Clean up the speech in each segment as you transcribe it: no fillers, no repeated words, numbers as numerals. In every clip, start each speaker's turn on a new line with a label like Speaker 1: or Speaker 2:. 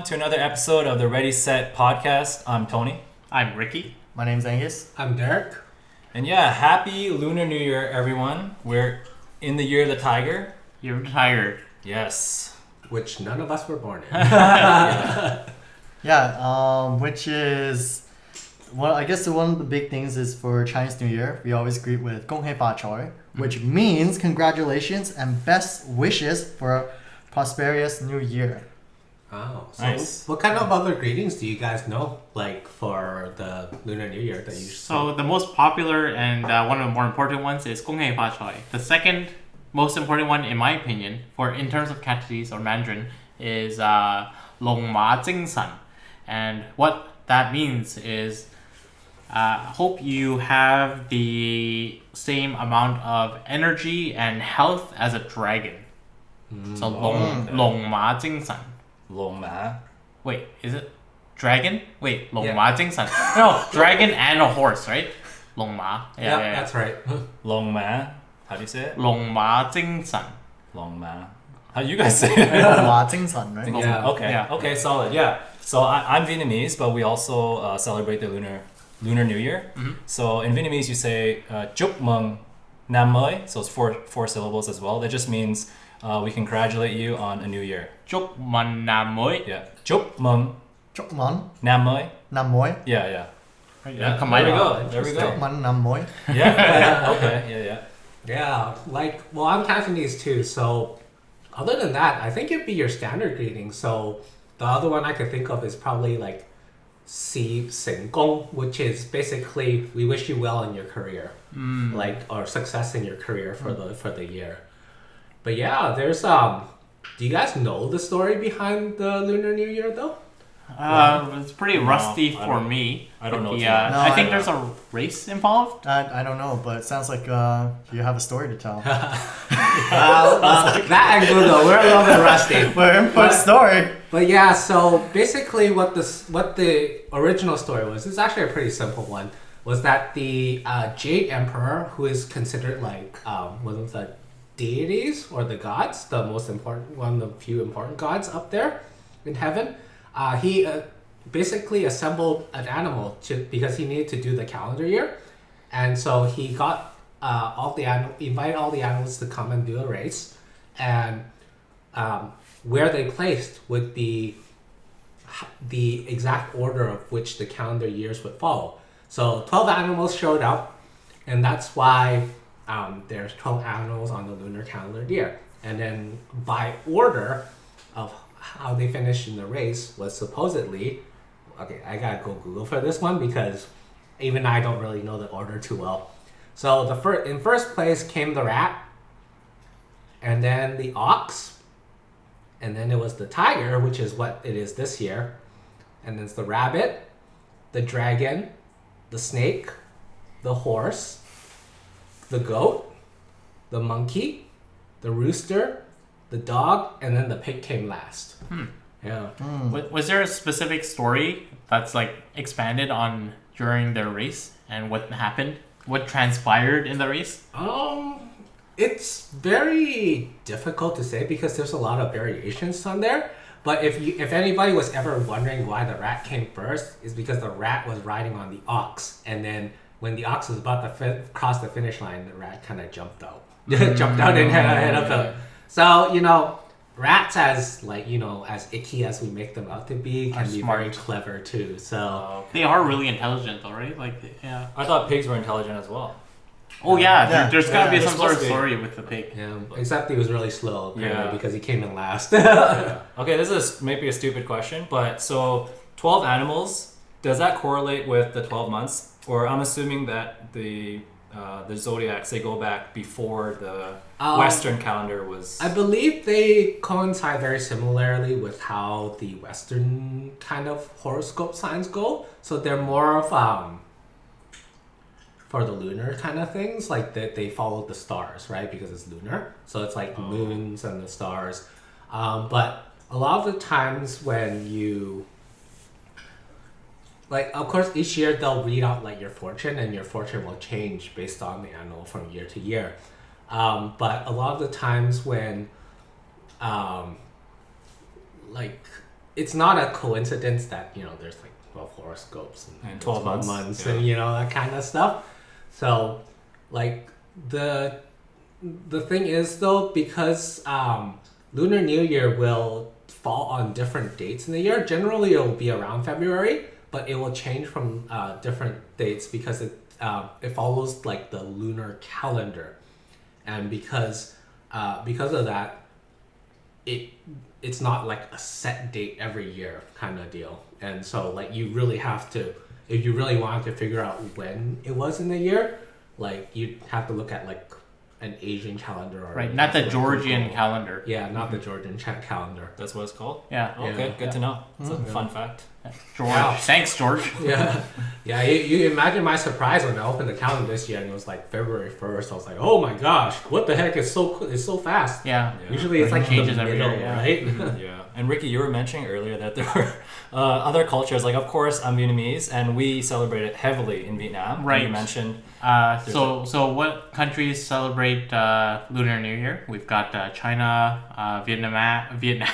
Speaker 1: everyone, to another episode of the Ready Set podcast. I'm Tony.
Speaker 2: I'm Ricky.
Speaker 3: My name's Angus.
Speaker 4: I'm Derek.
Speaker 1: And yeah, happy Lunar New Year, everyone. We're in the year of the tiger.
Speaker 2: You're retired.
Speaker 1: Yes.
Speaker 4: Which none of us were born in.
Speaker 3: Which is, well, I guess one of the big things is for Chinese New Year, we always greet with 恭喜发财, which means congratulations and best wishes for a prosperous new year.
Speaker 4: Oh, so
Speaker 1: nice.
Speaker 4: What kind of other greetings do you guys know, like for the Lunar New Year that you
Speaker 2: So the most popular and one of the more important ones is 恭喜发财. The second most important one, in my opinion, for in terms of Cantonese or Mandarin, is 龙马精神. And what that means is hope you have the same amount of energy and health as a dragon. So 龙马精神.
Speaker 1: 龙马.
Speaker 2: Wait, is it dragon? Wait, 龙马精神. No, dragon and a horse, right? 龙马.
Speaker 4: Yeah, that's right.
Speaker 1: 龙马. How do you say it?
Speaker 2: 龙马精神.
Speaker 1: 龙马. How do you guys say it?
Speaker 3: 龙马精神, right?
Speaker 4: Yeah.
Speaker 1: Okay, solid. Yeah. So I'm Vietnamese, but we also celebrate the Lunar New Year.
Speaker 2: Mm-hmm.
Speaker 1: So in Vietnamese, you say chúc mừng năm mới. So it's four syllables as well. That just means we congratulate you on a new year.
Speaker 2: Chúc mừng năm mới.
Speaker 1: Yeah. Chúc mừng
Speaker 3: Chúc mừng
Speaker 1: năm mới.
Speaker 3: năm mới.
Speaker 1: Yeah.
Speaker 2: Yeah,
Speaker 1: There we go. There we
Speaker 3: Chúc
Speaker 1: go.
Speaker 3: mừng năm mới.
Speaker 1: Yeah. Okay. Yeah.
Speaker 4: Yeah, I'm Cantonese too, so other than that, I think it'd be your standard greeting. So the other one I could think of is probably like 习成功, which is basically we wish you well in your career, or success in your career for the year. But yeah, there's do you guys know the story behind the Lunar New Year though?
Speaker 2: It's pretty rusty for me.
Speaker 1: I don't know.
Speaker 2: Yeah,
Speaker 3: No,
Speaker 2: I think
Speaker 3: I
Speaker 2: there's a race involved.
Speaker 3: I don't know, but it sounds like you have a story to tell.
Speaker 4: That I do know. We're a little bit rusty.
Speaker 3: We're in for a story.
Speaker 4: But yeah, so basically what the original story was, it's actually a pretty simple one, was that the Jade Emperor, who is considered like one of the deities or the gods, the most important one of the few important gods up there in heaven, he basically assembled an animal because he needed to do the calendar year, and so he got invited all the animals to come and do a race, and where they placed would be the exact order of which the calendar years would follow. So 12 animals showed up, and that's why there's 12 animals on the lunar calendar year. And then by order of how they finished in the race was supposedly, okay, I gotta go Google for this one because even I don't really know the order too well. So in first place came the rat, and then the ox, and then it was the tiger, which is what it is this year, and then it's the rabbit, the dragon, the snake, the horse, the goat, the monkey, the rooster, the dog, and then the pig came last. Yeah.
Speaker 2: Was there a specific story that's like expanded on during the race and what happened? What transpired in the race?
Speaker 4: It's very difficult to say because there's a lot of variations on there. But if anybody was ever wondering why the rat came first, it's because the rat was riding on the ox, and then when the ox was about to cross the finish line, the rat kind of jumped out, jumped out and ahead of him. So rats, as as icky as we make them out to be, can be very clever too. So
Speaker 2: They are really intelligent, though, right? Like, yeah.
Speaker 1: I thought pigs were intelligent as well.
Speaker 2: Oh yeah, there's gotta be
Speaker 1: they're
Speaker 2: some sort of
Speaker 1: supposed to be.
Speaker 2: story with the pig.
Speaker 4: yeah, except he was really slow apparently because he came in last.
Speaker 1: Okay, this is maybe a stupid question, but so 12 animals, does that correlate with the 12 months? Or I'm assuming that the zodiacs, they go back before the Western calendar was...
Speaker 4: I believe they coincide very similarly with how the Western kind of horoscope signs go. So they're more of for the lunar kind of things, like they follow the stars, right? Because it's lunar, so it's like the moons and the stars. But a lot of the times when you of course each year they'll read out like your fortune, and your fortune will change based on the animal from year to year. But a lot of the times when it's not a coincidence that there's like 12 horoscopes
Speaker 1: And 12 months, yeah.
Speaker 4: and that kind of stuff. So like the thing is though, because Lunar New Year will fall on different dates in the year. Generally, it will be around February, but it will change from different dates because it follows like the lunar calendar, and because of that, it's not like a set date every year kind of deal. And so like you really have to, if you really wanted to figure out when it was in the year, like you'd have to look at like an Asian calendar, or
Speaker 2: Right, not the Georgian calendar.
Speaker 4: Yeah, not the Georgian calendar.
Speaker 1: That's what it's called?
Speaker 2: Yeah.
Speaker 1: Okay, good to know. It's a fun fact.
Speaker 2: George.
Speaker 4: Yeah.
Speaker 2: Thanks, George.
Speaker 4: Yeah, yeah. You imagine my surprise when I opened the calendar this year and it was like February 1st. I was like, oh my gosh, what the heck? It's so fast.
Speaker 2: Yeah.
Speaker 4: Usually it's
Speaker 2: It
Speaker 4: like
Speaker 2: changes
Speaker 4: the
Speaker 2: every
Speaker 4: middle,
Speaker 2: year, yeah.
Speaker 4: right?
Speaker 1: Yeah. And Ricky, you were mentioning earlier that there were other cultures. Like, of course, I'm Vietnamese, and we celebrate it heavily in Vietnam.
Speaker 2: Right.
Speaker 1: You mentioned.
Speaker 2: So what countries celebrate Lunar New Year? We've got China, Vietnam. Vietnam.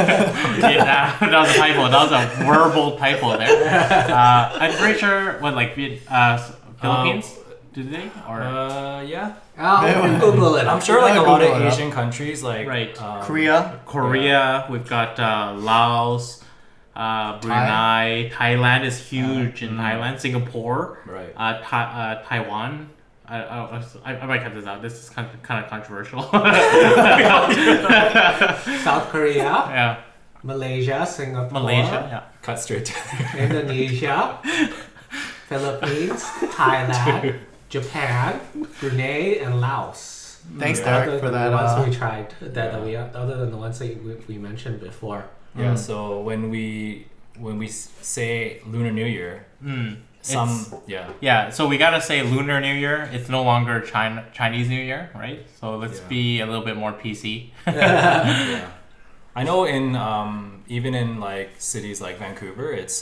Speaker 2: That was a typo. That was a verbal typo there. I'm pretty sure Philippines. Do they? Or
Speaker 1: Yeah.
Speaker 4: I'll Google it.
Speaker 1: I'm sure like a lot of
Speaker 3: Google it up.
Speaker 1: Asian countries, like
Speaker 2: Right.
Speaker 3: Korea.
Speaker 2: Korea. We've got Laos, Brunei. Thailand is huge in Thailand. Singapore.
Speaker 1: Right.
Speaker 2: Taiwan. I might cut this out. This is kind of controversial.
Speaker 4: South Korea,
Speaker 2: Yeah,
Speaker 4: Malaysia, Singapore,
Speaker 2: Malaysia. Yeah.
Speaker 1: Cut straight to
Speaker 4: Indonesia, Philippines, Thailand, Japan, Brunei, and Laos.
Speaker 3: Thanks,
Speaker 1: Yeah.
Speaker 3: Derek, for
Speaker 4: The
Speaker 3: that.
Speaker 4: ones we tried, other than the ones that we mentioned before.
Speaker 1: Yeah. So when we say Lunar New Year,
Speaker 2: Yeah, so we gotta say Lunar New Year. It's no longer Chinese New Year, right? So let's
Speaker 1: Yeah.
Speaker 2: be a little bit more PC.
Speaker 1: yeah. I know in even in like cities like Vancouver, it's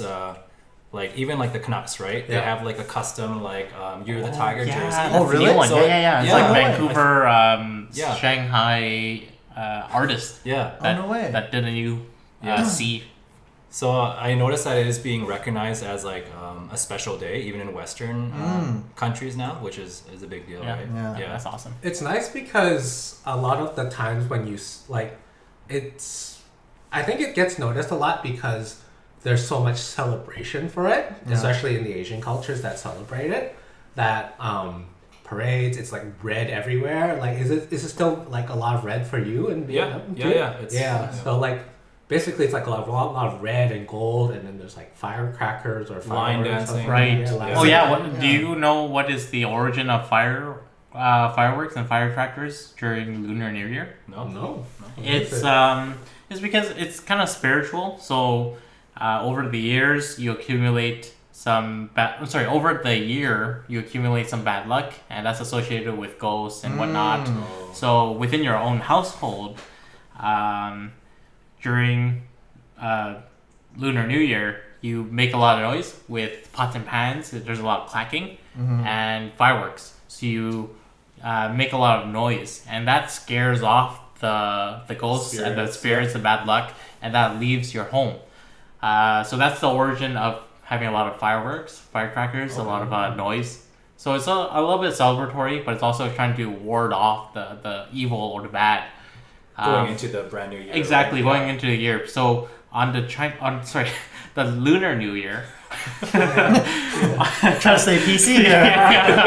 Speaker 1: like even like the Canucks, right? They
Speaker 4: Yeah.
Speaker 1: have like a custom like Year of the Tiger jersey.
Speaker 2: that's
Speaker 3: Oh,
Speaker 2: the
Speaker 3: really?
Speaker 2: new one.
Speaker 1: So-
Speaker 2: yeah. It's
Speaker 1: yeah.
Speaker 2: like
Speaker 1: No way.
Speaker 2: Vancouver,
Speaker 1: Yeah.
Speaker 2: Shanghai artist
Speaker 1: Yeah.
Speaker 3: Oh, no way.
Speaker 2: that did a new
Speaker 1: Yeah.
Speaker 2: C.
Speaker 1: So I noticed that it is being recognized as like a special day, even in Western countries now, which is a big deal,
Speaker 2: Yeah.
Speaker 1: right?
Speaker 3: Yeah.
Speaker 2: That's awesome.
Speaker 4: It's nice because a lot of the times when you I think it gets noticed a lot because there's so much celebration for it, especially in the Asian cultures that celebrate it. That parades, it's like red everywhere. Like, is it still like a lot of red for you in Vietnam? too?
Speaker 1: Yeah.
Speaker 4: So like, basically, it's like a lot of red and gold, and then there's like firecrackers or
Speaker 1: Line
Speaker 4: fireworks or
Speaker 1: dancing.
Speaker 4: something.
Speaker 2: Right.
Speaker 4: Yeah,
Speaker 1: Yeah.
Speaker 2: Oh yeah.
Speaker 3: Yeah.
Speaker 2: Do you know what is the origin of fireworks and firecrackers during Lunar New Year?
Speaker 1: No.
Speaker 2: It's because it's kind of spiritual. So over the years, you accumulate over the year you accumulate some bad luck, and that's associated with ghosts and whatnot. So within your own household, during Lunar New Year, you make a lot of noise with pots and pans. There's a lot of clacking and fireworks. So you make a lot of noise, and that scares off the ghosts and the spirits, the bad luck, and that leaves your home. So that's the origin of having a lot of firecrackers, a lot of noise. So it's a little bit celebratory, but it's also trying to ward off the evil or the bad.
Speaker 1: Going into the brand new year.
Speaker 2: Exactly,
Speaker 1: right?
Speaker 2: going into the year. So on the Lunar New Year.
Speaker 3: Trying to stay PC here.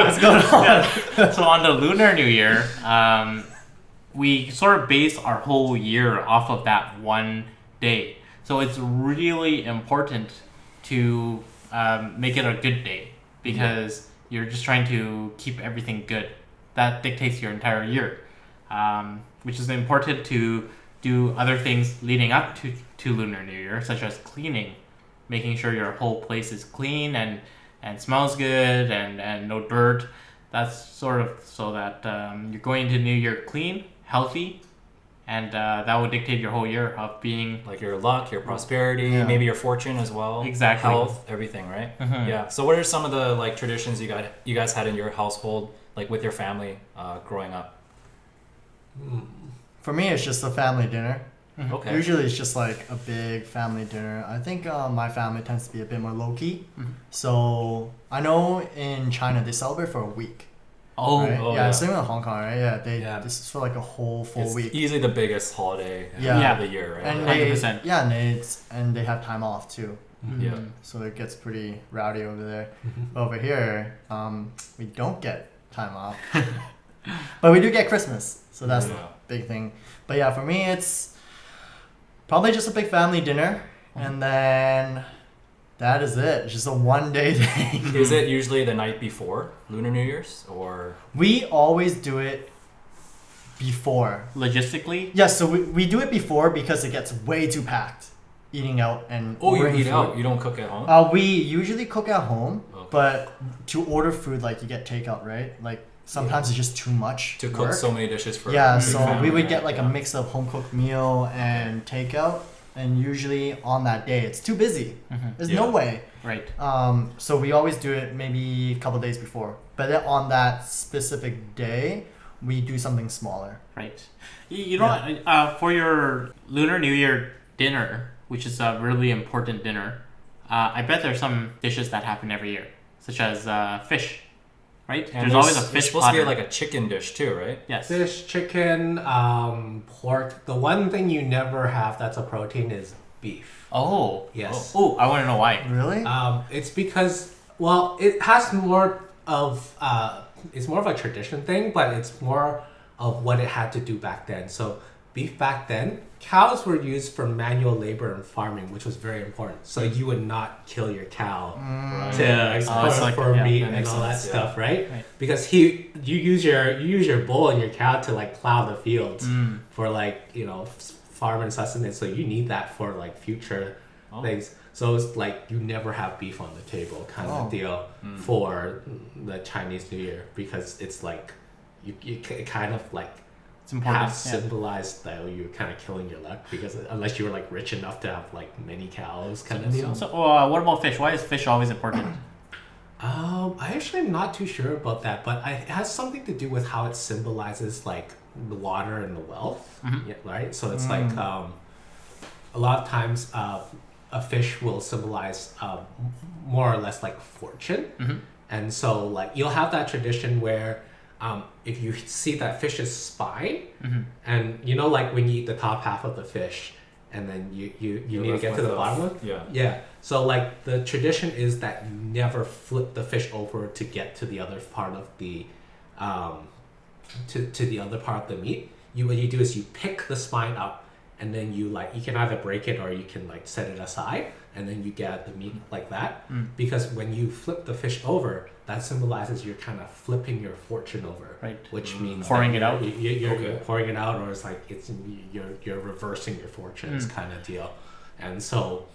Speaker 3: What's going on?
Speaker 2: So on the Lunar New Year, we sort of base our whole year off of that one day. So it's really important to make it a good day because you're just trying to keep everything good. That dictates your entire year, which is important to do other things leading up to Lunar New Year, such as cleaning, making sure your whole place is clean and smells good and no dirt. That's sort of so that you're going into New Year clean, healthy, and that would dictate your whole year of being
Speaker 1: Like your luck, your prosperity,
Speaker 3: Yeah.
Speaker 1: maybe your fortune as well.
Speaker 2: Exactly.
Speaker 1: Health, everything, right? Yeah. So what are some of the like traditions you guys had in your household, like with your family growing up?
Speaker 3: For me, it's just a family dinner.
Speaker 1: Okay.
Speaker 3: Usually it's just like a big family dinner. I think my family tends to be a bit more low key. So I know in China they celebrate for a week.
Speaker 2: Oh,
Speaker 3: Right?
Speaker 1: oh,
Speaker 3: yeah,
Speaker 1: yeah.
Speaker 3: same in Hong Kong, right? Yeah,
Speaker 4: Yeah.
Speaker 3: this is for like a whole full
Speaker 1: It's
Speaker 3: week.
Speaker 1: easily the biggest holiday
Speaker 3: Yeah.
Speaker 1: of the year, right?
Speaker 3: And
Speaker 2: 100%.
Speaker 3: and they have time off too.
Speaker 1: Yeah.
Speaker 3: So it gets pretty rowdy over there. Over here, we don't get time off. But we do get Christmas. So that's the
Speaker 1: Yeah.
Speaker 3: big thing. But yeah, for me it's probably just a big family dinner and then that is it. It's just a 1 day thing.
Speaker 1: Is it usually the night before Lunar New Year's or?
Speaker 3: We always do it before.
Speaker 2: Logistically,
Speaker 3: Yeah, so we do it before because it gets way too packed eating out and
Speaker 1: Oh, you
Speaker 3: ordering
Speaker 1: eat
Speaker 3: food.
Speaker 1: out. You don't cook at home.
Speaker 3: We usually cook at home,
Speaker 1: Okay.
Speaker 3: but to order food like you get takeout, right? Like sometimes it's just too much
Speaker 1: To cook
Speaker 3: work.
Speaker 1: so many dishes for
Speaker 3: Yeah,
Speaker 1: a big
Speaker 3: so
Speaker 1: family,
Speaker 3: we would
Speaker 1: right?
Speaker 3: get like a
Speaker 1: Yeah.
Speaker 3: mix of home cooked meal and takeout, and usually on that day it's too busy. There's no
Speaker 1: Yeah.
Speaker 3: way.
Speaker 2: right?
Speaker 3: So we always do it maybe a couple days before, but then on that specific day we do something smaller.
Speaker 2: Right. You know, for your Lunar New Year dinner, which is a really important dinner, I bet there's some dishes that happen every year, such as fish. Right?
Speaker 1: And
Speaker 2: there's always a
Speaker 1: there's
Speaker 2: fish
Speaker 1: supposed
Speaker 2: platter.
Speaker 1: to be like a chicken dish too, right?
Speaker 2: yes.
Speaker 4: Fish, chicken, pork. The one thing you never have that's a protein is beef.
Speaker 2: Oh.
Speaker 4: Yes.
Speaker 2: Oh, I want to know why.
Speaker 3: Really?
Speaker 4: It's because, well, it has more of it's more of a tradition thing, but it's more of what it had to do back then. So beef back then, cows were used for manual labor and farming, which was very important. So you would not kill your cow to
Speaker 2: it's like-
Speaker 4: for
Speaker 2: yeah,
Speaker 4: meat
Speaker 1: that
Speaker 4: and
Speaker 1: makes
Speaker 4: all that
Speaker 1: sense, yeah.
Speaker 4: stuff, right?
Speaker 2: Right.
Speaker 4: Because you use your bull and your cow to like plow the fields for like farm and sustenance. So you need that for like future
Speaker 1: Oh.
Speaker 4: things. So it's like you never have beef on the table kind
Speaker 3: Oh.
Speaker 4: of deal for the Chinese New Year because it's like it kind of like
Speaker 2: It's important.
Speaker 4: half symbolized that you're kind of killing your luck because unless you were like rich enough to have like many cows kind of deal.
Speaker 2: So, what about fish? Why is fish always important?
Speaker 4: I actually am not too sure about that, but it has something to do with how it symbolizes like the water and the wealth, yeah, right? So it's like a lot of times a fish will symbolize more or less like fortune, and so like you'll have that tradition where if you see that fish's spine, and like when you eat the top half of the fish, and then you
Speaker 1: You're
Speaker 4: need to
Speaker 1: left
Speaker 4: get to
Speaker 1: with
Speaker 4: the bottom one.
Speaker 1: Yeah.
Speaker 4: Yeah. So like the tradition is that you never flip the fish over to get to the other part of the to the other part of the meat. What you do is you pick the spine up and then you can either break it or you can like set it aside and then you get the meat like that. Because when you flip the fish over, that symbolizes you're kind of flipping your fortune over.
Speaker 2: Right.
Speaker 4: Which means
Speaker 2: Pouring
Speaker 4: that
Speaker 2: it out?
Speaker 4: You're
Speaker 1: Okay.
Speaker 4: pouring it out, or it's like you're reversing your fortunes kind of deal. And so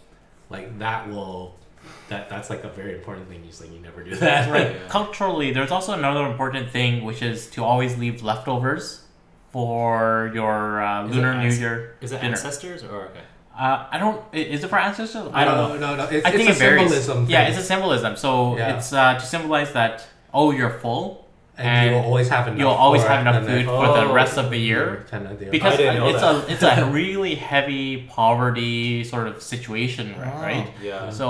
Speaker 4: like that's like a very important thing. You never do that.
Speaker 2: Right.
Speaker 1: Yeah.
Speaker 2: Culturally, there's also another important thing, which is to always leave leftovers for your
Speaker 1: Is
Speaker 2: Lunar
Speaker 1: it
Speaker 2: New
Speaker 1: ans-
Speaker 2: Year
Speaker 1: Is it
Speaker 2: dinner.
Speaker 1: ancestors or okay?
Speaker 2: I don't. Is it for ancestors? I don't know.
Speaker 4: No.
Speaker 2: I think
Speaker 4: It's
Speaker 2: it
Speaker 4: a
Speaker 2: varies.
Speaker 4: symbolism.
Speaker 2: Yeah,
Speaker 4: thing.
Speaker 2: it's a symbolism. So
Speaker 4: Yeah.
Speaker 2: it's to symbolize that you're full
Speaker 4: and you'll always have enough.
Speaker 2: you'll always
Speaker 4: for
Speaker 2: have enough
Speaker 4: and then-
Speaker 2: food for the
Speaker 1: Oh.
Speaker 2: rest of the year.
Speaker 4: Kind of deal.
Speaker 2: Because
Speaker 1: I didn't know
Speaker 2: it's a really heavy poverty sort of situation, right?
Speaker 1: Yeah.
Speaker 2: So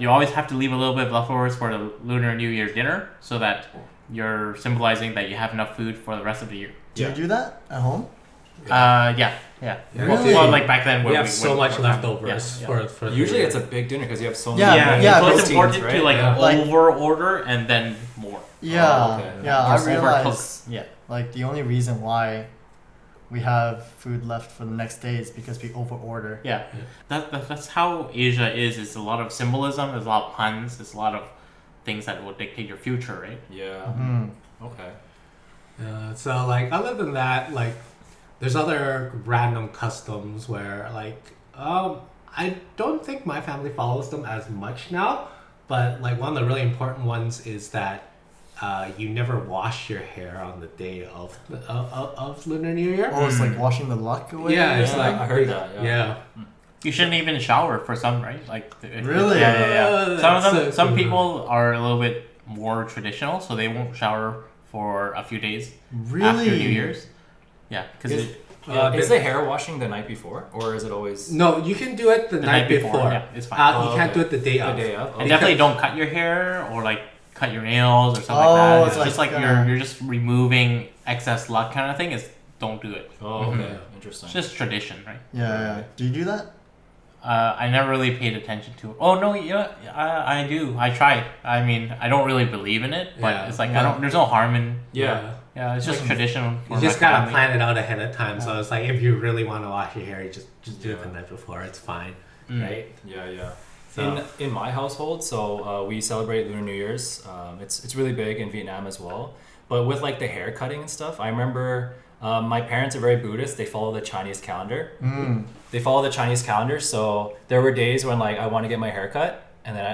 Speaker 2: you always have to leave a little bit of leftovers for the Lunar New Year dinner, so that you're symbolizing that you have enough food for the rest of the year.
Speaker 3: Do you do that at home?
Speaker 2: Yeah.
Speaker 3: Really?
Speaker 2: Well, like back then,
Speaker 4: we
Speaker 2: when
Speaker 4: have so much leftovers
Speaker 2: Yeah.
Speaker 4: for
Speaker 1: Usually
Speaker 4: the
Speaker 1: it's a big dinner because you have so
Speaker 3: Yeah,
Speaker 1: many.
Speaker 2: Yeah,
Speaker 3: yeah,
Speaker 2: so it's
Speaker 3: proteins,
Speaker 2: important to
Speaker 1: right?
Speaker 2: like
Speaker 1: Yeah.
Speaker 3: Like-
Speaker 2: over order and then more.
Speaker 3: Yeah,
Speaker 1: okay.
Speaker 3: yeah. I
Speaker 2: Or
Speaker 3: realize
Speaker 2: overcook. Yeah.
Speaker 3: like the only reason why we have food left for the next day is because we over order.
Speaker 2: Yeah, that's how Asia is. It's a lot of symbolism. There's a lot of puns. There's a lot of things that will dictate your future, right?
Speaker 1: Yeah.
Speaker 3: Mm.
Speaker 1: Okay.
Speaker 4: So like other than that, like there's other random customs where like I don't think my family follows them as much now, but like one of the really important ones is that you never wash your hair on the day of Lunar New Year.
Speaker 3: Oh, it's like washing the luck away.
Speaker 4: Yeah, it's
Speaker 1: Yeah,
Speaker 4: like
Speaker 1: I heard that, yeah.
Speaker 2: You shouldn't even shower for some, right? Like
Speaker 3: Really?
Speaker 2: Yeah. Some of them,
Speaker 4: That's
Speaker 2: some
Speaker 4: so
Speaker 2: people are a little bit more traditional, so they won't shower for a few days
Speaker 3: Really?
Speaker 2: after New Year's. Yeah, because
Speaker 4: Is-
Speaker 1: Is the hair washing the night before, or is it always?
Speaker 4: No, you can do it the night before.
Speaker 2: Yeah, it's fine.
Speaker 4: You can't do it the day
Speaker 1: The
Speaker 4: of.
Speaker 1: day of?
Speaker 2: And
Speaker 1: Okay.
Speaker 2: definitely don't cut your hair or like cut your nails or something
Speaker 3: Oh,
Speaker 2: like that.
Speaker 3: it's
Speaker 2: It's just
Speaker 3: like,
Speaker 2: like you're just removing excess luck kind of thing. Is don't do it.
Speaker 1: Oh, okay.
Speaker 4: Mhm.
Speaker 1: Interesting.
Speaker 2: It's just tradition, right?
Speaker 3: Yeah. Do you do that?
Speaker 2: I never really paid attention to it. Oh no, yeah, I do. I try. I mean, I don't really believe in it, but
Speaker 4: Yeah.
Speaker 2: it's like I
Speaker 3: Yeah.
Speaker 2: don't. There's no harm in.
Speaker 1: Yeah.
Speaker 2: Yeah, it's just tradition.
Speaker 4: You just gotta plan it out ahead of time. So it's like if you really want to wash your hair, you just do it the night before. It's fine, right?
Speaker 1: Yeah.
Speaker 4: So-
Speaker 1: In my household, so we celebrate Lunar New Year's. It's really big in Vietnam as well. But with like the hair cutting and stuff, I remember my parents are very Buddhist. They follow the Chinese calendar. They follow the Chinese calendar. So there were days when like I want to get my hair cut, and then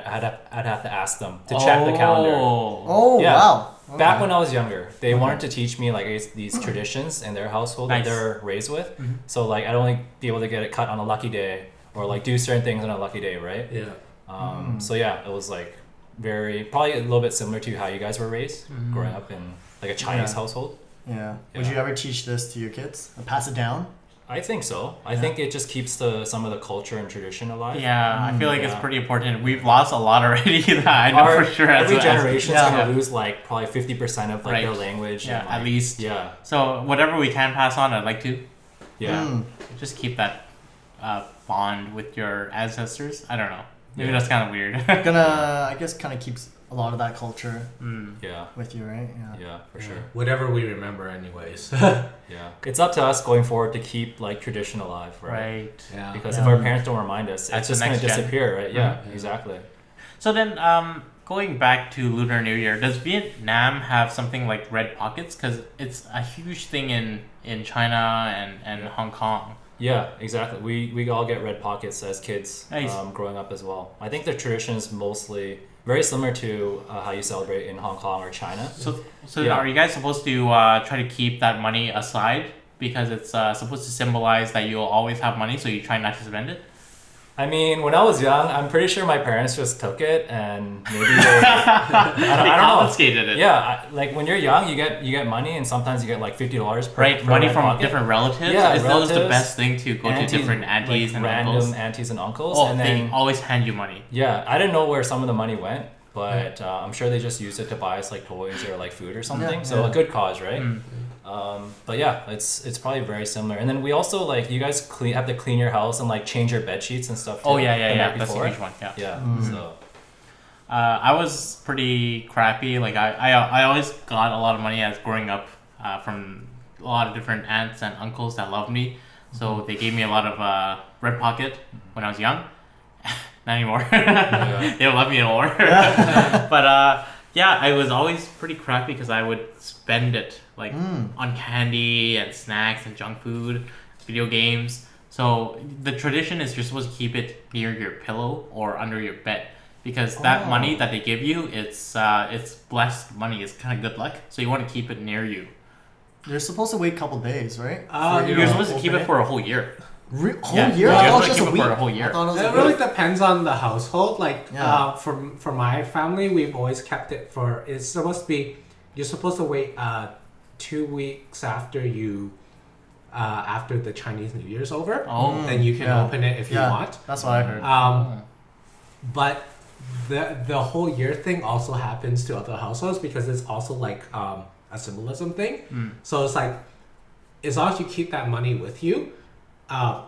Speaker 1: I'd have to ask them to check the calendar.
Speaker 3: Oh,
Speaker 1: Yeah.
Speaker 3: wow.
Speaker 1: Back when I was younger, they wanted to teach me like these traditions in their household
Speaker 2: Nice.
Speaker 1: that they're raised with. So like I'd only be able to get it cut on a lucky day, or like do certain things on a lucky day, right?
Speaker 4: Yeah.
Speaker 1: So yeah, it was like probably a little bit similar to how you guys were raised, growing up in like a Chinese
Speaker 3: Yeah.
Speaker 1: household.
Speaker 3: Yeah. Would
Speaker 1: Yeah.
Speaker 3: you ever teach this to your kids? Or pass it down?
Speaker 1: I think so. I
Speaker 3: Yeah.
Speaker 1: think it just keeps some of the culture and tradition alive.
Speaker 2: Yeah, I feel like it's
Speaker 1: Yeah.
Speaker 2: pretty important. We've lost a lot already. That I know
Speaker 1: Our-
Speaker 2: for sure.
Speaker 1: Every generation's
Speaker 3: Yeah.
Speaker 1: gonna lose like probably 50% of like
Speaker 2: Right.
Speaker 1: their language.
Speaker 2: Yeah,
Speaker 1: and,
Speaker 2: at
Speaker 1: like,
Speaker 2: least.
Speaker 1: Yeah.
Speaker 2: So whatever we can pass on, I'd like to
Speaker 1: Yeah.
Speaker 2: just keep that bond with your ancestors. I don't know. Maybe
Speaker 1: Yeah.
Speaker 2: that's kind of weird.
Speaker 3: I guess kind of keeps a lot of that culture
Speaker 1: Yeah.
Speaker 3: with you, right?
Speaker 1: Yeah, for sure.
Speaker 4: Whatever we remember, anyways.
Speaker 1: Yeah. It's up to us going forward to keep like tradition alive, right?
Speaker 2: Right.
Speaker 4: Yeah.
Speaker 1: Because
Speaker 3: Yeah.
Speaker 1: if our parents don't remind us,
Speaker 2: That's
Speaker 1: it's just
Speaker 2: the
Speaker 1: gonna
Speaker 2: next gen.
Speaker 1: disappear, right? Yeah,
Speaker 4: Mhm.
Speaker 1: exactly.
Speaker 2: So then, going back to Lunar New Year, does Vietnam have something like red pockets? Because it's a huge thing in China and Hong Kong.
Speaker 1: Yeah, exactly. We all get red pockets as kids
Speaker 2: Nice.
Speaker 1: growing up as well. I think the tradition is mostly very similar to how you celebrate in Hong Kong or China.
Speaker 2: So
Speaker 1: Yeah.
Speaker 2: are you guys supposed to try to keep that money aside because it's supposed to symbolize that you'll always have money, so you try not to spend it?
Speaker 1: I mean, when I was young, I'm pretty sure my parents just took it and maybe they I
Speaker 2: They
Speaker 1: don't know.
Speaker 2: confiscated it.
Speaker 1: Yeah, like when you're young, you get money, and sometimes you get like $50 per
Speaker 2: Right,
Speaker 1: per
Speaker 2: money
Speaker 1: red
Speaker 2: from
Speaker 1: pocket.
Speaker 2: different relatives.
Speaker 1: Yeah,
Speaker 2: That was the
Speaker 1: relatives,
Speaker 2: best thing to go to different aunties
Speaker 1: like
Speaker 2: and
Speaker 1: random
Speaker 2: uncles.
Speaker 1: aunties and uncles,
Speaker 2: Oh,
Speaker 1: and
Speaker 2: they
Speaker 1: then
Speaker 2: always hand you money.
Speaker 1: yeah, I didn't know where some of the money went, but I'm sure they just used it to buy us like toys or like food or something.
Speaker 3: Yeah,
Speaker 1: So
Speaker 3: yeah.
Speaker 1: a good cause, right?
Speaker 2: Mm.
Speaker 1: But yeah, it's probably very similar. And then we also like you guys have to clean your house and like change your bed sheets and stuff. Too,
Speaker 2: Oh
Speaker 1: the
Speaker 2: yeah.
Speaker 1: night
Speaker 2: That's a
Speaker 1: before.
Speaker 2: huge one. Yeah.
Speaker 1: Yeah. So
Speaker 2: I was pretty crappy. Like I always got a lot of money as growing up from a lot of different aunts and uncles that loved me. So they gave me a lot of red pocket when I was young. Not anymore. They don't love me anymore. But yeah, I was always pretty crappy because I would spend it like on candy and snacks and junk food, video games. So the tradition is you're supposed to keep it near your pillow or under your bed because that money that they give you, it's blessed money. It's kind of good luck. So you want to keep it near you.
Speaker 3: You're supposed to wait a couple days, right?
Speaker 4: Uh,
Speaker 2: You're supposed to keep it for a whole year.
Speaker 3: Whole
Speaker 2: Yeah.
Speaker 3: year?
Speaker 2: Yeah,
Speaker 3: I
Speaker 2: you're
Speaker 3: thought it was
Speaker 2: supposed to
Speaker 3: just
Speaker 2: keep
Speaker 3: a
Speaker 2: it
Speaker 3: week.
Speaker 2: for a whole year.
Speaker 3: I thought it was
Speaker 4: It
Speaker 3: a
Speaker 4: really
Speaker 3: week.
Speaker 4: depends on the household. Like
Speaker 3: Yeah.
Speaker 4: for my family, we've always kept it for. It's supposed to be. You're supposed to wait 2 weeks after you. After the Chinese New Year's over,
Speaker 2: Oh.
Speaker 4: then you can
Speaker 3: Yeah.
Speaker 4: open it if you
Speaker 3: Yeah,
Speaker 4: want.
Speaker 3: that's what I heard.
Speaker 4: But the whole year thing also happens to other households because it's also like a symbolism thing. So it's like as long as you keep that money with you,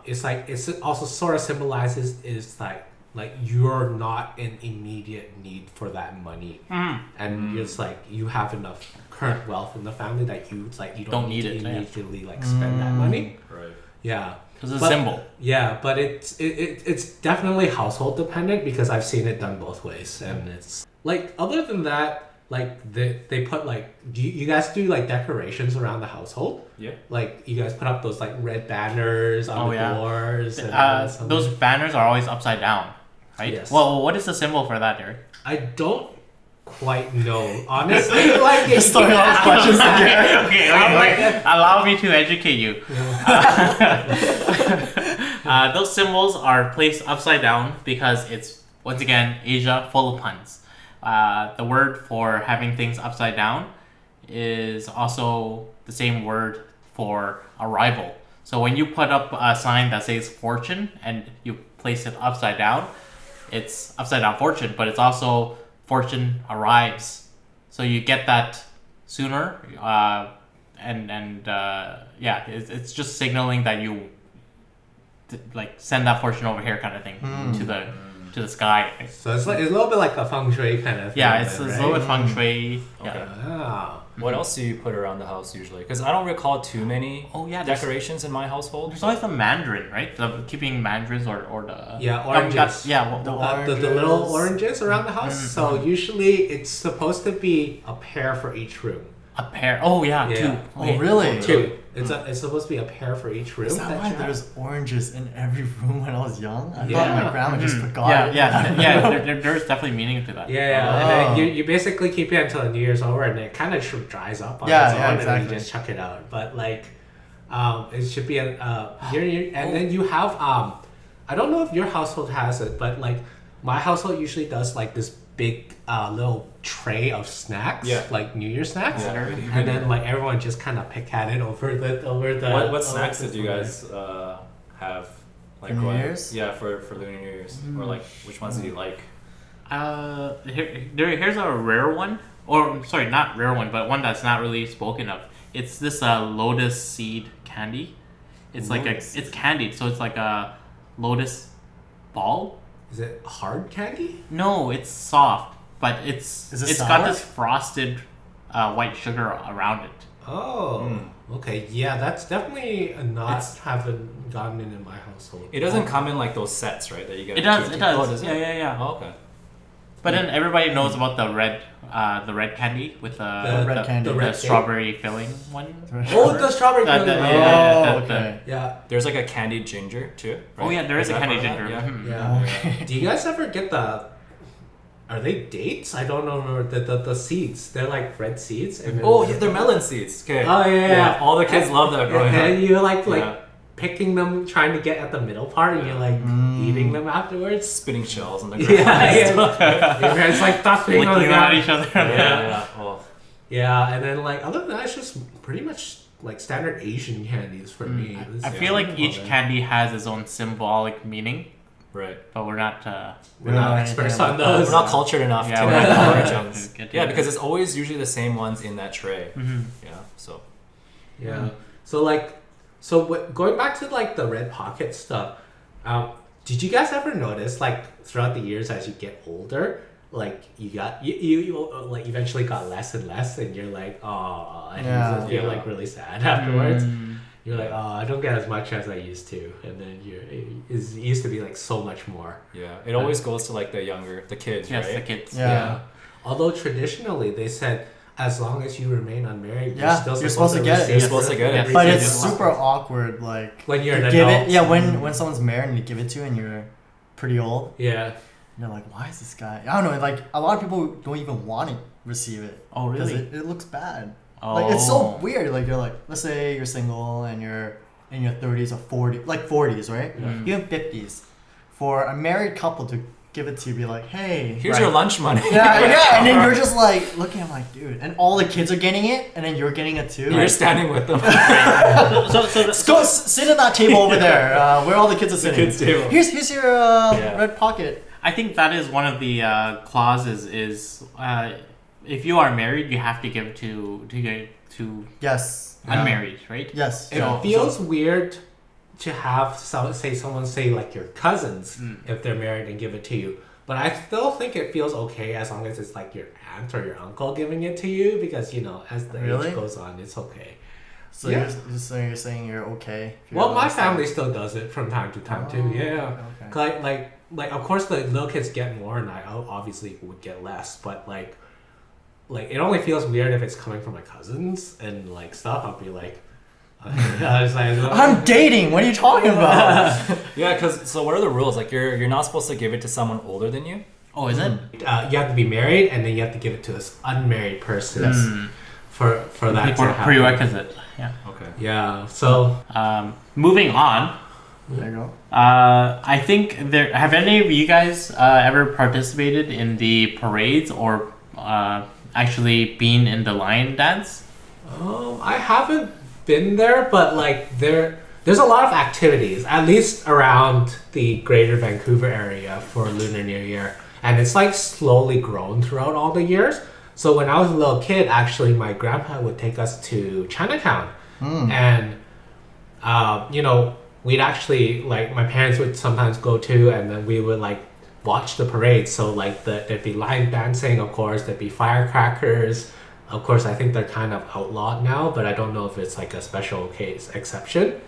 Speaker 4: it's like it's also sort of symbolizes is like you're not in immediate need for that money, and it's like you have enough current wealth in the family that you don't need
Speaker 2: need
Speaker 4: to
Speaker 2: it, yeah.
Speaker 4: immediately like spend that money.
Speaker 1: right.
Speaker 4: Yeah.
Speaker 2: It's a
Speaker 4: But-
Speaker 2: symbol.
Speaker 4: Yeah, but it's definitely household dependent because I've seen it done both ways, and it's like other than that, like they put like do you guys do like decorations around the household?
Speaker 1: Yeah.
Speaker 4: Like you guys put up those like red banners on
Speaker 2: Oh,
Speaker 4: the
Speaker 2: yeah.
Speaker 4: doors. And something.
Speaker 2: Those banners are always upside down, right?
Speaker 4: Yes.
Speaker 2: Well, what is the symbol for that, Derek?
Speaker 4: I don't quite know honestly. Like it's
Speaker 3: Starting off questions again.
Speaker 2: Okay. Allow me to educate you. Those symbols are placed upside down because it's, once again, Asia full of puns. The word for having things upside down is also the same word for arrival. So when you put up a sign that says fortune and you place it upside down, it's upside down fortune, but it's also fortune arrives. So you get that sooner, it's just signaling that you like send that fortune over here kind of thing to the sky.
Speaker 4: So it's a little bit like a feng shui kind of thing.
Speaker 2: Yeah, it's
Speaker 4: then,
Speaker 2: a
Speaker 4: right?
Speaker 2: little bit feng shui.
Speaker 1: Okay.
Speaker 2: Yeah.
Speaker 1: What else do you put around the house usually? Because I don't recall too many decorations in my household.
Speaker 2: There's always the mandarin, right? The keeping mandarins or the
Speaker 4: oranges.
Speaker 3: The
Speaker 4: the little oranges around the house. So usually it's supposed to be a pair for each room.
Speaker 2: a pair. Oh yeah,
Speaker 4: Yeah.
Speaker 2: two.
Speaker 3: Oh, really?
Speaker 4: Two. It's supposed to be a pair for each room.
Speaker 3: Is that why
Speaker 4: you have.
Speaker 3: there's oranges in every room when I was young? I
Speaker 4: Yeah.
Speaker 3: thought my grandma just forgot.
Speaker 2: There's definitely meaning to that.
Speaker 4: Yeah, and then you basically keep it until New Year's over, and it kind of dries up on its own, and then
Speaker 3: exactly.
Speaker 4: you just chuck it out. But like, it should be then you have I don't know if your household has it, but like my household usually does like this big little tray of snacks, like New Year snacks, and then like everyone just kind of pick at it over the.
Speaker 1: What snacks did you guys have? Like
Speaker 3: For New Year's?
Speaker 1: Yeah, for Lunar New Year's, or like which ones do you like?
Speaker 2: Here's a rare one, or sorry, not rare one, but one that's not really spoken of. It's this lotus seed candy. It's like it's candied, so it's like a lotus ball.
Speaker 4: Is it hard candy?
Speaker 2: No, it's soft, but it's
Speaker 3: sour?
Speaker 2: got this frosted white sugar around it.
Speaker 4: Oh, okay. Yeah, that's definitely haven't gotten in my household.
Speaker 1: It doesn't come in like those sets, right? That you get.
Speaker 2: It does. It does.
Speaker 1: Oh, does it?
Speaker 2: Yeah.
Speaker 1: Oh, okay.
Speaker 2: But then everybody knows about the red candy with
Speaker 3: The red candy.
Speaker 2: the
Speaker 4: red
Speaker 2: strawberry filling one.
Speaker 4: Oh, the strawberry
Speaker 2: The-
Speaker 4: filling.
Speaker 2: the-
Speaker 3: Oh,
Speaker 2: the-
Speaker 3: okay.
Speaker 4: Yeah.
Speaker 1: There's like a candied ginger too. Right?
Speaker 2: Oh yeah, there is a
Speaker 1: that
Speaker 2: candy
Speaker 1: part of
Speaker 2: ginger.
Speaker 1: that?
Speaker 2: Mhm.
Speaker 4: Yeah.
Speaker 3: Okay.
Speaker 4: Do you guys ever get are they dates? I don't know. Remember the seeds. They're like red seeds. And then-
Speaker 1: Oh, yeah, they're melon seeds. Okay.
Speaker 4: Oh yeah.
Speaker 1: All the kids love that growing
Speaker 4: And
Speaker 1: up.
Speaker 4: then you like
Speaker 1: Yeah.
Speaker 4: picking them, trying to get at the middle part, and you're like eating them afterwards.
Speaker 1: Spitting shells on the
Speaker 4: Yeah,
Speaker 1: ground.
Speaker 4: yeah. Your parents like dumping on the
Speaker 2: Looking at
Speaker 4: ground.
Speaker 2: each other.
Speaker 1: Yeah. Oh.
Speaker 4: Yeah, and then like other than that, it's just pretty much like standard Asian candies for me.
Speaker 2: I feel like each candy has its own symbolic meaning,
Speaker 1: Right.
Speaker 2: but we're not.
Speaker 4: We're not experts on those.
Speaker 1: We're not cultured enough
Speaker 2: Yeah,
Speaker 1: to
Speaker 2: we're
Speaker 1: know
Speaker 2: not
Speaker 1: the
Speaker 2: cultured
Speaker 1: origins.
Speaker 2: enough to get to
Speaker 1: Yeah,
Speaker 2: it.
Speaker 1: because it's always usually the same ones in that tray. Yeah. So.
Speaker 4: Yeah. So going back to like the red pocket stuff, did you guys ever notice like throughout the years as you get older, like you like eventually got less and less, and you're like, oh, and you feel like really sad afterwards. You're like, oh, I don't get as much as I used to, and then it used to be like so much more.
Speaker 1: Yeah. It always goes to like the kids,
Speaker 2: Yes,
Speaker 1: right?
Speaker 2: the kids.
Speaker 3: Yeah.
Speaker 4: Although traditionally they said, as long as you remain unmarried,
Speaker 3: Yeah,
Speaker 4: you're supposed to get it.
Speaker 1: You're supposed to get it.
Speaker 3: But
Speaker 4: receive
Speaker 3: it's
Speaker 4: it.
Speaker 3: super awkward, like
Speaker 4: When you're
Speaker 3: you
Speaker 4: an
Speaker 3: give
Speaker 4: adult.
Speaker 3: it. Yeah, when someone's married and you give it to, and you're pretty old,
Speaker 4: Yeah.
Speaker 3: you're like, why is this guy? I don't know. Like a lot of people don't even want to receive it.
Speaker 2: Oh,
Speaker 3: Because
Speaker 2: really?
Speaker 3: it looks bad. Like it's so
Speaker 2: Oh.
Speaker 3: weird. Like you're like, let's say you're single and you're in your 30s or 40s, like 40s, right? Even 50s. For a married couple to give it to you, be like, hey,
Speaker 1: Here's your lunch money.
Speaker 3: yeah, and then you're just like looking. I'm like, dude, and all the kids are getting it, and then you're getting it too.
Speaker 1: You're standing with them.
Speaker 3: Let's go sit at that table over there, where all the kids are sitting.
Speaker 1: kids' table.
Speaker 3: Here's your red pocket.
Speaker 2: I think that is one of the clauses. Is if you are married, you have to give it to
Speaker 3: Yes.
Speaker 2: unmarried, right?
Speaker 3: Yes.
Speaker 4: It feels weird to have someone say like your cousins if they're married and give it to you. But I still think it feels okay as long as it's like your aunt or your uncle giving it to you, because as the
Speaker 3: Really?
Speaker 4: age goes on, it's okay.
Speaker 3: So
Speaker 4: Yeah.
Speaker 3: you're saying you're okay. if you're
Speaker 4: Well, my
Speaker 3: honest.
Speaker 4: family still does it from time to time too. Yeah.
Speaker 3: Okay.
Speaker 4: Like of course the little kids get more, and I obviously would get less. But like it only feels weird if it's coming from my cousins and like stuff. I'll be like,
Speaker 3: I'm dating. What are you talking about?
Speaker 1: Yeah, because so what are the rules? Like you're not supposed to give it to someone older than you.
Speaker 2: Oh, is it?
Speaker 4: you have to be married, and then you have to give it to this unmarried person for that to happen.
Speaker 2: Prerequisite. Yeah.
Speaker 1: Okay.
Speaker 4: Yeah. So
Speaker 2: Moving on.
Speaker 3: There you go.
Speaker 2: I think have any of you guys ever participated in the parades or actually been in the lion dance?
Speaker 4: I haven't been there, but like there's a lot of activities, at least around the greater Vancouver area for Lunar New Year. And it's like slowly grown throughout all the years. So when I was a little kid, actually, my grandpa would take us to Chinatown. And, you know, we'd actually, like, my parents would sometimes go to, and then we would, like, watch the parade. So, like, there'd be line dancing, of course, there'd be firecrackers. Of course, I think they're kind of outlawed now, but I don't know if it's, like, a special case exception.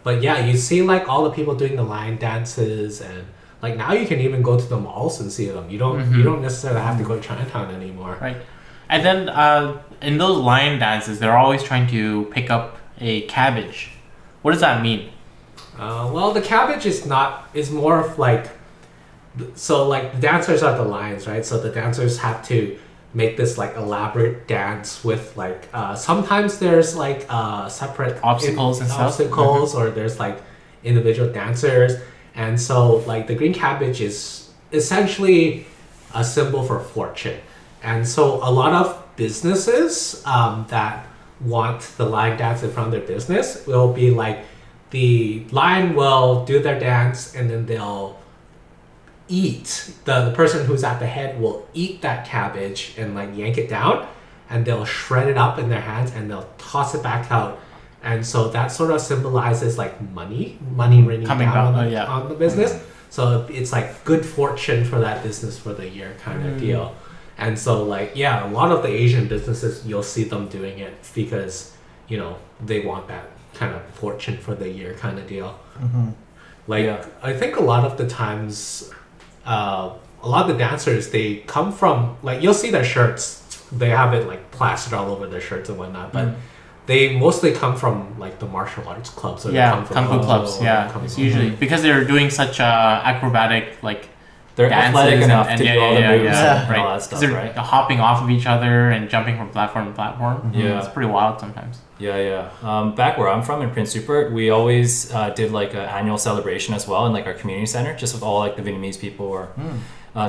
Speaker 4: But, yeah, you see, like, all the people doing the line dances, and, like, now you can even go to the malls and see them. You don't necessarily have to go to Chinatown anymore.
Speaker 2: Right. And then in those line dances, they're always trying to pick up a cabbage. What does that mean?
Speaker 4: Well, the cabbage is more of like, so like the dancers are the lions, right? So the dancers have to make this like elaborate dance with like, sometimes there's like separate
Speaker 2: Obstacles and stuff?
Speaker 4: obstacles, or there's like individual dancers. And so like the green cabbage is essentially a symbol for fortune. And so a lot of businesses that want the lion dance in front of their business will be like, the lion will do their dance, and then they'll eat, the person who's at the head will eat that cabbage and like yank it down, and they'll shred it up in their hands and they'll toss it back out. And so that sort of symbolizes like money raining
Speaker 2: Coming
Speaker 4: down
Speaker 2: down,
Speaker 4: on the business. So it's like good fortune for that business for the year kind of deal. And so like, yeah, a lot of the Asian businesses, you'll see them doing it because, you know, they want that kind of fortune for the year kind of deal. Like,
Speaker 1: Yeah.
Speaker 4: I think a lot of the times, a lot of the dancers, they come from, like, you'll see their shirts, they have it like plastered all over their shirts and whatnot, but they mostly come from like the martial arts clubs. Or they
Speaker 2: Yeah,
Speaker 4: come from
Speaker 2: kung fu clubs.
Speaker 4: or
Speaker 2: Yeah,
Speaker 4: they come
Speaker 2: it's
Speaker 4: from-
Speaker 2: usually because they're doing such acrobatic like
Speaker 1: They're
Speaker 2: dances
Speaker 1: athletic enough
Speaker 2: and
Speaker 1: to
Speaker 2: yeah,
Speaker 1: do all the
Speaker 2: yeah,
Speaker 1: moves
Speaker 2: yeah,
Speaker 1: and all
Speaker 2: right.
Speaker 1: that
Speaker 2: 'Cause
Speaker 1: stuff,
Speaker 2: they're
Speaker 1: right?
Speaker 2: hopping off of each other and jumping from platform to platform.
Speaker 1: Yeah.
Speaker 2: It's pretty wild sometimes.
Speaker 1: Yeah. Back where I'm from in Prince Rupert, we always did like an annual celebration as well in like our community center, just with all like the Vietnamese people or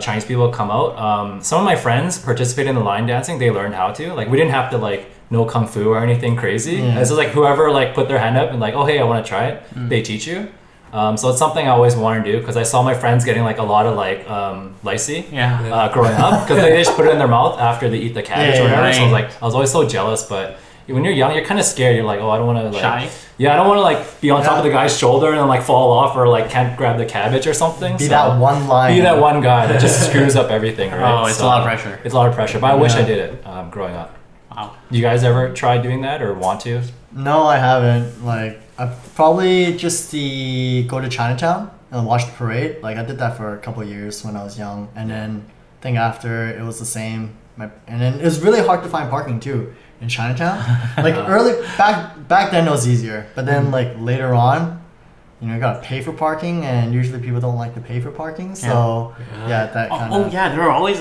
Speaker 1: Chinese people come out. Some of my friends participated in the line dancing. They learned how to. Like we didn't have to like know kung fu or anything crazy. It's just like whoever like put their hand up and like, oh hey, I want to try it. They teach you. So it's something I always want to do because I saw my friends getting like a lot of like lychee growing up because they just put it in their mouth after they eat the cabbage or whatever.
Speaker 2: right.
Speaker 1: So I was always so jealous, but when you're young, you're kind of scared. You're like, oh, I don't want to like,
Speaker 2: Shy?
Speaker 1: yeah, I don't want to like be on top of the guy's shoulder and then like fall off or like can't grab the cabbage or something.
Speaker 3: Be that one line.
Speaker 1: Be that one guy that just screws up everything, right?
Speaker 2: Oh, it's a lot of pressure.
Speaker 1: It's a lot of pressure, but I wish I did it growing up.
Speaker 2: Wow.
Speaker 1: You guys ever try doing that or want to?
Speaker 3: No, I haven't. Like, I probably just go to Chinatown and watch the parade. Like, I did that for a couple of years when I was young, and then I think after it was the same. And then it was really hard to find parking too in Chinatown. Like early back then it was easier, but then like later on, you gotta pay for parking, and usually people don't like to pay for parking. So yeah, that kind of.
Speaker 2: Oh yeah, there are always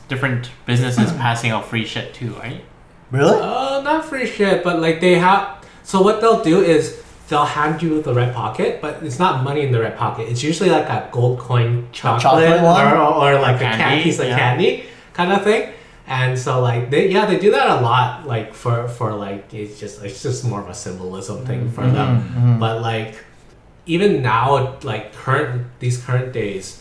Speaker 2: different businesses passing out free shit too, right?
Speaker 3: Really?
Speaker 4: Not free shit, but like they have. So what they'll do is they'll hand you the red pocket, but it's not money in the red pocket. It's usually like a gold coin chocolate
Speaker 3: one?
Speaker 4: or like
Speaker 2: Candy,
Speaker 4: a piece of candy kind of thing. And so like they do that a lot. Like for like it's just more of a symbolism thing for them. But like even now, like these current days.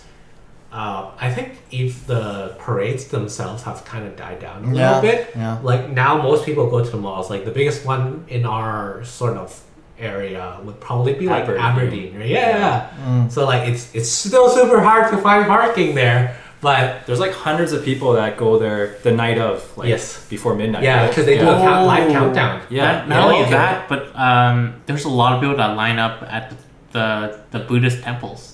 Speaker 4: I think if the parades themselves have kind of died down a little bit.
Speaker 3: Yeah.
Speaker 4: Like now most people go to the malls. Like the biggest one in our sort of area would probably be like Aberdeen. Right? Yeah. So like it's still super hard to find parking there. But
Speaker 1: there's like hundreds of people that go there the night of, like before midnight.
Speaker 4: Yeah, because they do a live countdown.
Speaker 2: Yeah. Not only that, but there's a lot of people that line up at the Buddhist temples.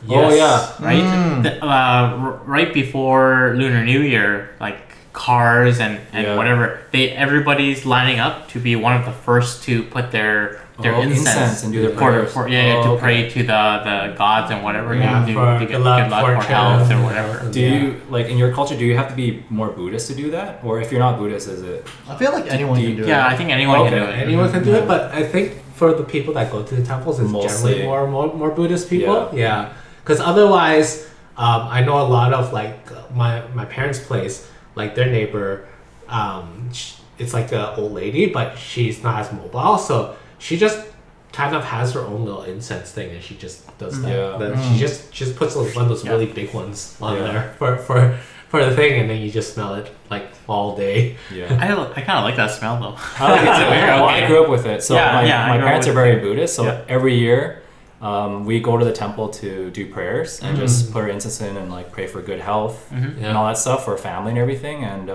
Speaker 1: Yes. Oh yeah,
Speaker 2: right. Right before Lunar New Year, like cars and whatever, everybody's lining up to be one of the first to put their incense
Speaker 1: and do their prayers.
Speaker 2: To pray to the gods and whatever.
Speaker 4: Yeah,
Speaker 2: to
Speaker 4: for
Speaker 2: get
Speaker 4: good luck,
Speaker 2: for health or whatever.
Speaker 1: Do you like in your culture? Do you have to be more Buddhist to do that, or if you're not Buddhist, is it?
Speaker 3: I feel like anyone can do it.
Speaker 2: Yeah, I think anyone can do it.
Speaker 4: Anyone can do it, but I think for the people that go to the temples, it's
Speaker 1: Mostly.
Speaker 4: generally more Buddhist people. Yeah. Because otherwise, I know a lot of like my parents' place, like their neighbor, it's like an old lady, but she's not as mobile, so she just kind of has her own little incense thing, and she just does that.
Speaker 1: Yeah.
Speaker 4: She just puts one of those really big ones on
Speaker 1: Yeah.
Speaker 4: there for the thing, and then you just smell it like all day.
Speaker 1: Yeah.
Speaker 2: I kind of like that smell though.
Speaker 1: I like it too. Well, I
Speaker 2: Okay.
Speaker 1: grew up with it. So
Speaker 2: Yeah,
Speaker 1: my
Speaker 2: I grew up
Speaker 1: parents are
Speaker 2: with
Speaker 1: very
Speaker 2: it.
Speaker 1: Buddhist. So
Speaker 2: Yeah.
Speaker 1: every year, we go to the temple to do prayers and just put our incense in and like pray for good health and all that stuff for family and everything. And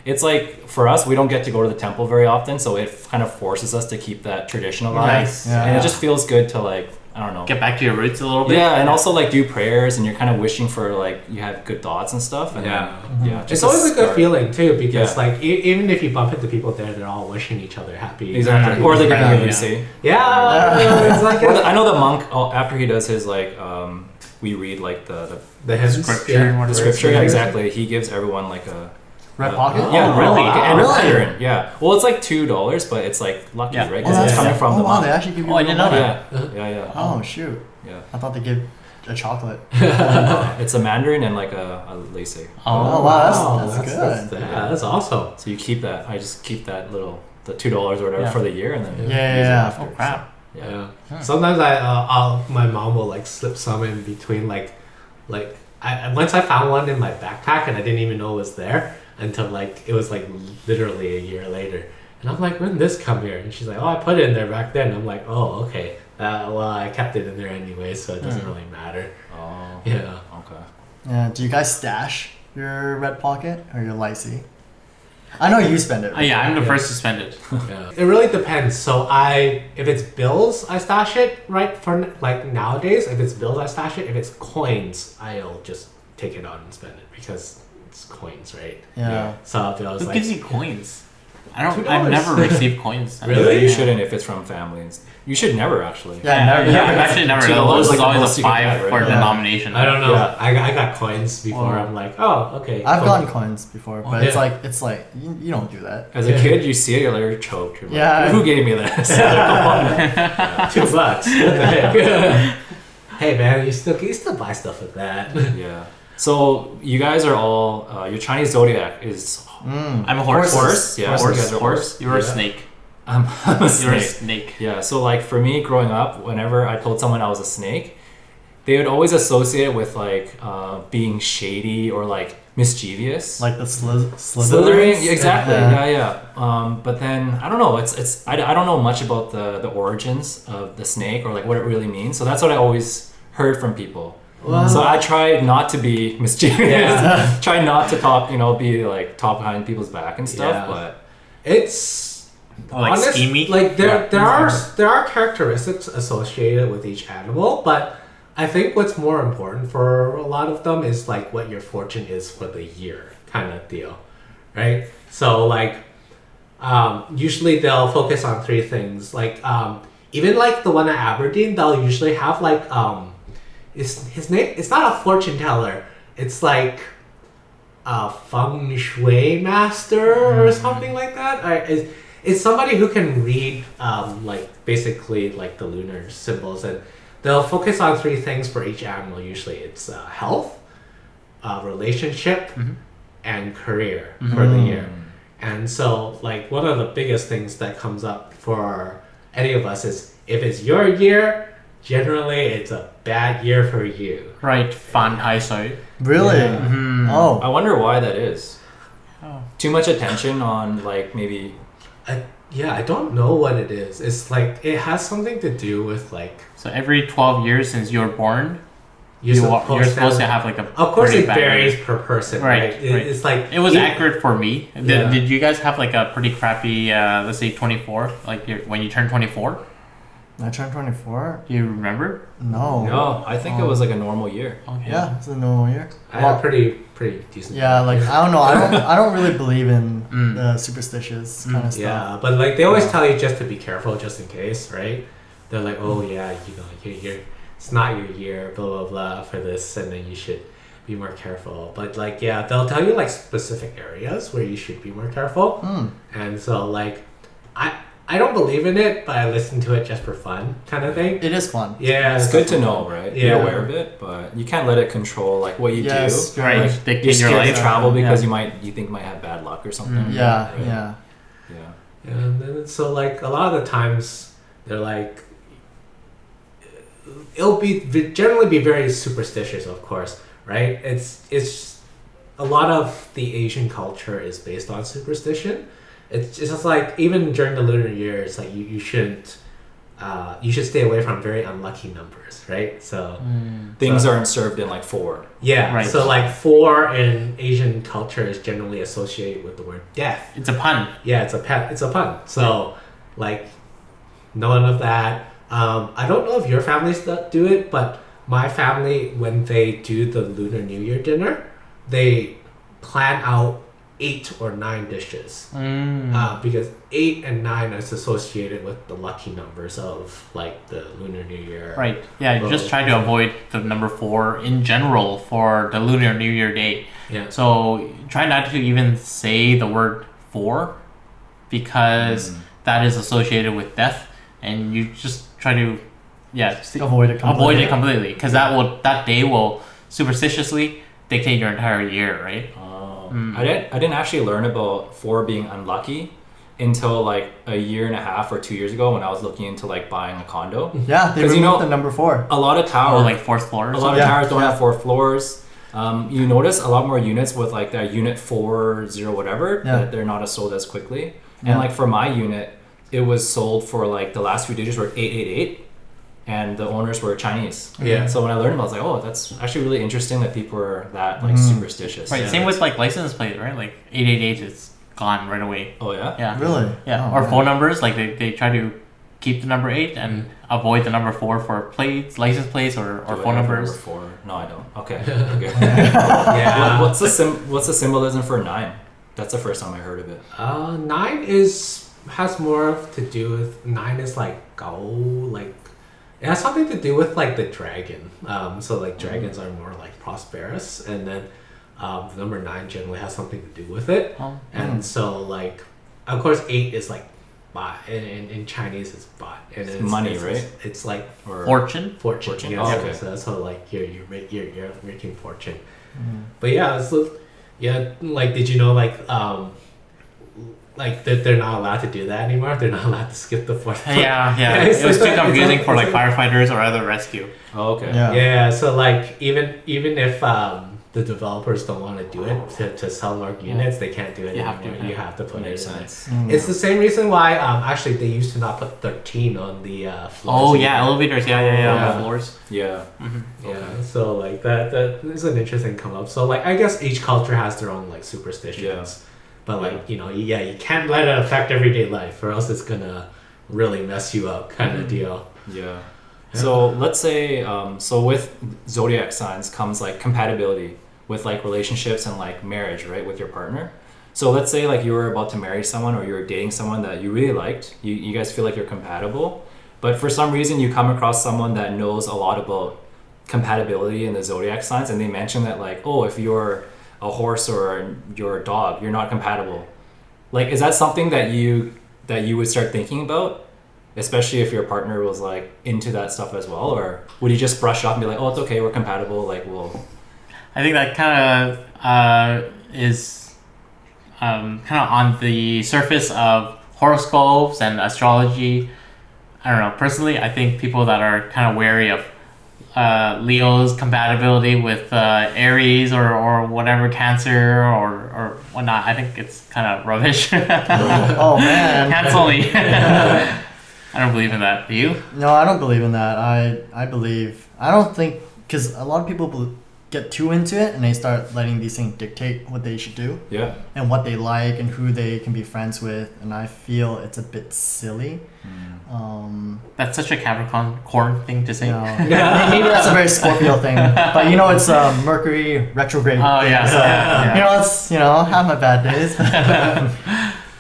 Speaker 1: it's like for us, we don't get to go to the temple very often, so it kind of forces us to keep that tradition alive.
Speaker 2: Nice.
Speaker 3: Yeah.
Speaker 1: And it just feels good to like, I don't know.
Speaker 2: Get back to your roots a little bit.
Speaker 1: Yeah, and also like do prayers, and you're kind of wishing for like you have good thoughts and stuff. And
Speaker 4: Yeah.
Speaker 1: then, yeah.
Speaker 4: It's
Speaker 1: just
Speaker 4: always a good
Speaker 1: start.
Speaker 4: feeling too, because
Speaker 1: Yeah.
Speaker 4: like even if you bump into people there, they're all wishing each other happy.
Speaker 1: Exactly. Or they're giving
Speaker 2: Yeah.
Speaker 1: you lucy.
Speaker 4: Yeah, it's like
Speaker 1: I know the monk after he does his like we read like
Speaker 4: the hymns,
Speaker 2: Scripture and
Speaker 1: the
Speaker 2: whatever.
Speaker 1: scripture. Yeah, exactly. He gives everyone like a
Speaker 3: Red pocket?
Speaker 1: Yeah,
Speaker 2: Oh,
Speaker 1: red
Speaker 2: really?
Speaker 1: pocket and
Speaker 3: Really?
Speaker 1: a pattern. Yeah. Well, it's like $2, but it's like lucky,
Speaker 2: Yeah.
Speaker 1: right?
Speaker 3: Oh,
Speaker 1: Because it's
Speaker 3: that's
Speaker 1: coming
Speaker 3: sick.
Speaker 1: from the
Speaker 3: wow,
Speaker 1: monk.
Speaker 3: they actually give you
Speaker 2: Oh, I
Speaker 3: real
Speaker 2: didn't know
Speaker 3: money.
Speaker 2: that.
Speaker 1: Yeah.
Speaker 3: Oh, shoot.
Speaker 1: Yeah.
Speaker 3: I thought they give a chocolate.
Speaker 1: It's a mandarin and like a lacy.
Speaker 3: Oh, wow, that's good.
Speaker 4: That's awesome.
Speaker 1: So you keep that. I just keep that little the $2 or whatever
Speaker 2: Yeah.
Speaker 1: for the year, and then
Speaker 3: Yeah,
Speaker 1: use it
Speaker 3: yeah.
Speaker 1: after.
Speaker 2: Oh crap.
Speaker 1: Yeah.
Speaker 4: Yeah. Sometimes my mom will like slip some in between like I once I found one in my backpack and I didn't even know it was there until like it was like literally a year later. And I'm like, when did this come here? And she's like, oh, I put it in there back then. I'm like, oh, okay. Well, I kept it in there anyway, so it doesn't really matter.
Speaker 1: Oh.
Speaker 4: Yeah.
Speaker 1: Okay.
Speaker 3: Yeah. Do you guys stash your red pocket or your lycee? I know you spend it.
Speaker 2: Oh yeah, I'm the
Speaker 4: Yeah.
Speaker 2: first to spend it.
Speaker 4: Yeah. It really depends. So if it's bills, I stash it, right? For like nowadays, if it's bills, I stash it. If it's coins, I'll just take it out and spend it because it's coins, right?
Speaker 3: Yeah.
Speaker 4: So bills,
Speaker 2: Who
Speaker 4: like,
Speaker 2: gives you coins? I've
Speaker 4: $2.
Speaker 2: never received coins.
Speaker 4: Really?
Speaker 1: Yeah, you
Speaker 2: Yeah.
Speaker 1: shouldn't if it's from families. You should never actually.
Speaker 3: Yeah, never.
Speaker 2: Yeah, I've actually never
Speaker 1: $2
Speaker 2: known. This
Speaker 1: like
Speaker 2: is
Speaker 1: the
Speaker 2: always
Speaker 1: most
Speaker 2: a
Speaker 1: you can
Speaker 2: 5
Speaker 1: get, right?
Speaker 2: for
Speaker 3: Yeah.
Speaker 2: denomination.
Speaker 4: I don't know.
Speaker 1: Yeah.
Speaker 4: I got coins before.
Speaker 2: Wow.
Speaker 4: I'm like, oh, okay.
Speaker 3: I've
Speaker 4: cool.
Speaker 3: gotten coins before, but
Speaker 4: Yeah.
Speaker 3: it's like you don't do that.
Speaker 1: As a kid, you see it, you're like you're choked. You're like,
Speaker 3: Yeah.
Speaker 1: who gave me this? Come on. Yeah.
Speaker 4: $2. What the heck? Hey man, you still buy stuff with that.
Speaker 1: Yeah. So you guys are all your Chinese zodiac is
Speaker 2: I'm a horse.
Speaker 1: horse. Yeah, so you guys are horse.
Speaker 2: You're a
Speaker 4: Yeah.
Speaker 2: snake.
Speaker 1: I'm a
Speaker 2: You're a
Speaker 1: snake.
Speaker 2: snake.
Speaker 1: Yeah. So like for me, growing up, whenever I told someone I was a snake, they would always associate it with like being shady or like mischievous.
Speaker 3: Like the
Speaker 1: Slithering,
Speaker 3: Slytherins?
Speaker 1: exactly.
Speaker 3: Yeah.
Speaker 1: Yeah. But then I don't know. I don't know much about the origins of the snake or like what it really means. So that's what I always heard from people.
Speaker 4: Wow.
Speaker 1: So I try not to be mischievous.
Speaker 4: Yeah.
Speaker 1: Try not to be like talk behind people's back and stuff.
Speaker 4: Yeah.
Speaker 1: But
Speaker 4: It's
Speaker 2: Oh, like
Speaker 4: honest,
Speaker 2: schemy?
Speaker 4: Like
Speaker 1: Yeah.
Speaker 4: there are characteristics associated with each animal, but I think what's more important for a lot of them is like what your fortune is for the year, kind of deal, right? So like, usually they'll focus on 3 things. Like even like the one at Aberdeen, they'll usually have like his name. It's not a fortune teller. It's like a feng shui master or something like that. It's somebody who can read like basically like the lunar symbols, and they'll focus on 3 things for each animal. Usually it's health, relationship, and career for the year. And so like one of the biggest things that comes up for any of us is if it's your year, generally it's a bad year for you.
Speaker 2: Right, fan hai sui.
Speaker 3: Really?
Speaker 4: Yeah.
Speaker 3: Oh.
Speaker 1: I wonder why that is.
Speaker 2: Oh.
Speaker 1: Too much attention on like maybe.
Speaker 4: I don't know what it is. It's like it has something to do with like
Speaker 2: So every 12 years since you were born, you're supposed to have like a
Speaker 4: Of course,
Speaker 2: pretty
Speaker 4: it
Speaker 2: bad
Speaker 4: varies
Speaker 2: year.
Speaker 4: per person,
Speaker 2: Right,
Speaker 4: right?
Speaker 2: right.
Speaker 4: It's like
Speaker 2: It was accurate for me.
Speaker 4: Yeah.
Speaker 2: Did you guys have like a pretty crappy, let's say 24, like when you turned 24?
Speaker 3: I turned 24?
Speaker 2: Do you remember?
Speaker 3: No.
Speaker 1: No, I think it was like a normal year.
Speaker 2: Okay.
Speaker 3: Yeah, it's a normal year.
Speaker 4: I had a pretty decent.
Speaker 3: Yeah, like I don't know. I don't really believe in
Speaker 2: Mm.
Speaker 3: the superstitious kind of stuff.
Speaker 4: Yeah, but like they always tell you just to be careful, just in case, right? They're like, oh yeah, you know, you're it's not your year, blah blah blah for this, and then you should be more careful. But like, yeah, they'll tell you like specific areas where you should be more careful, and so like, I don't believe in it, but I listen to it just for fun, kind of thing.
Speaker 3: It is fun.
Speaker 4: Yeah,
Speaker 1: It's good to know, right? Be
Speaker 4: Yeah.
Speaker 1: aware of it, but you can't let it control like what you
Speaker 3: Yes,
Speaker 1: do.
Speaker 2: Right,
Speaker 1: Like,
Speaker 2: dictate
Speaker 1: you're
Speaker 2: your
Speaker 1: scared
Speaker 2: life.
Speaker 1: to travel because
Speaker 2: Yeah.
Speaker 1: you think might have bad luck or something.
Speaker 2: Mm.
Speaker 3: Yeah,
Speaker 1: Right?
Speaker 3: yeah.
Speaker 1: Yeah.
Speaker 4: And then so like a lot of the times they're like, it'll generally be very superstitious, of course, right? It's a lot of the Asian culture is based on superstition. It's just like even during the Lunar Year, it's like you shouldn't. You should stay away from very unlucky numbers, right? So
Speaker 1: Things aren't served in like 4.
Speaker 4: yeah,
Speaker 2: Right.
Speaker 4: so like 4 in Asian culture is generally associated with the word death.
Speaker 2: It's a pun.
Speaker 4: Yeah, it's a pun. So like none of that. I don't know if your families do it, but my family, when they do the Lunar New Year dinner, they plan out 8 or 9 dishes because 8 and 9 is associated with the lucky numbers of like the Lunar New Year.
Speaker 2: Right. Yeah, you just try to avoid the number 4 in general for the Lunar New Year day.
Speaker 4: Yeah.
Speaker 2: So try not to even say the word 4 because that is associated with death, and you just try to
Speaker 3: Avoid it
Speaker 2: completely because that day will superstitiously dictate your entire year, right?
Speaker 1: I didn't actually learn about 4 being unlucky until like a year and a half or 2 years ago when I was looking into like buying a condo.
Speaker 3: Yeah, they
Speaker 1: 'Cause
Speaker 3: removed the number 4.
Speaker 1: A lot of
Speaker 2: Or
Speaker 1: towers,
Speaker 2: like 4th floor. Or
Speaker 1: a lot
Speaker 2: something.
Speaker 1: of towers don't have 4 floors. You notice a lot more units with like that unit 40 whatever that they're not as sold as quickly. And like for my unit, it was sold for like the last few digits were 888. And the owners were Chinese.
Speaker 4: Yeah.
Speaker 1: So when I learned about it, I was like, oh, that's actually really interesting that people are that like superstitious.
Speaker 2: Right.
Speaker 1: Yeah.
Speaker 2: Same with like license plate, right? Like 888 is gone right away.
Speaker 1: Oh yeah.
Speaker 2: Yeah.
Speaker 3: Really?
Speaker 2: Yeah.
Speaker 3: Oh,
Speaker 2: or
Speaker 3: man.
Speaker 2: phone numbers, like they try to keep the number 8 and avoid the number 4 for plates, license plates, or
Speaker 1: Do I
Speaker 2: phone
Speaker 1: have
Speaker 2: numbers.
Speaker 1: number 4? No, I don't. Okay.
Speaker 4: Yeah.
Speaker 1: What's the symbolism for 9? That's the first time I heard of it.
Speaker 4: 9 has more to do with 9 is like like it has something to do with like the dragon. So like dragons are more like prosperous, and then the number 9 generally has something to do with it.
Speaker 2: Oh.
Speaker 4: And so like of course 8 is like ba, in Chinese it's ba, and it's
Speaker 1: money,
Speaker 4: it's,
Speaker 1: right?
Speaker 4: It's like
Speaker 1: Or
Speaker 2: Fortune.
Speaker 4: fortune.
Speaker 1: Fortune.
Speaker 4: Yes,
Speaker 1: Oh, okay.
Speaker 4: So like you're making fortune. But yeah, so yeah, like did you know like that they're not allowed to do that anymore? They're not allowed to skip the 4th.
Speaker 2: Yeah.
Speaker 4: It's
Speaker 2: It was
Speaker 4: like-
Speaker 2: too confusing
Speaker 4: it's
Speaker 2: for like
Speaker 4: like-
Speaker 2: firefighters or other rescue.
Speaker 1: Oh, okay.
Speaker 3: Yeah.
Speaker 4: Yeah, so like even if the developers don't want to do it to sell more units, they can't do it
Speaker 2: You have
Speaker 4: anymore.
Speaker 2: to,
Speaker 4: You
Speaker 2: yeah.
Speaker 4: have to put
Speaker 1: Makes
Speaker 4: it in.
Speaker 1: sense.
Speaker 4: It's the same reason why actually they used to not put 13 on the floors.
Speaker 2: Oh yeah, elevators. Yeah.
Speaker 1: Yeah.
Speaker 2: On the floors.
Speaker 1: Yeah.
Speaker 4: Yeah, so like that is an interesting come up. So like I guess each culture has their own like superstitions, but like you can't let it affect everyday life, or else it's gonna really mess you up, kind of deal.
Speaker 1: Yeah. So let's say, so with zodiac signs comes like compatibility with like relationships and like marriage, right, with your partner. So let's say like you were about to marry someone or you were dating someone that you really liked. You guys feel like you're compatible, but for some reason you come across someone that knows a lot about compatibility in the zodiac signs, and they mention that like, oh, if you're a horse or you're a dog, you're not compatible. Like, is that something that you would start thinking about? Especially if your partner was like into that stuff as well, or would you just brush off and be like, "Oh, it's okay, we're compatible." Like, we'll.
Speaker 2: I think that kind of is kind of on the surface of horoscopes and astrology. I don't know. Personally, I think people that are kind of wary of Leo's compatibility with Aries or whatever, Cancer or whatnot, I think it's kind of rubbish.
Speaker 3: Oh man.
Speaker 2: Cancel me. I don't believe in that. Do you?
Speaker 3: No, I don't believe in that. I don't think, because a lot of people get too into it and they start letting these things dictate what they should do
Speaker 1: Yeah.
Speaker 3: and what they like and who they can be friends with, and I feel it's a bit silly.
Speaker 2: That's such a Capricorn thing to say.
Speaker 3: Maybe that's a very Scorpio thing, but it's Mercury retrograde.
Speaker 2: Oh yeah.
Speaker 3: So,
Speaker 2: Yeah.
Speaker 3: it's have my bad days.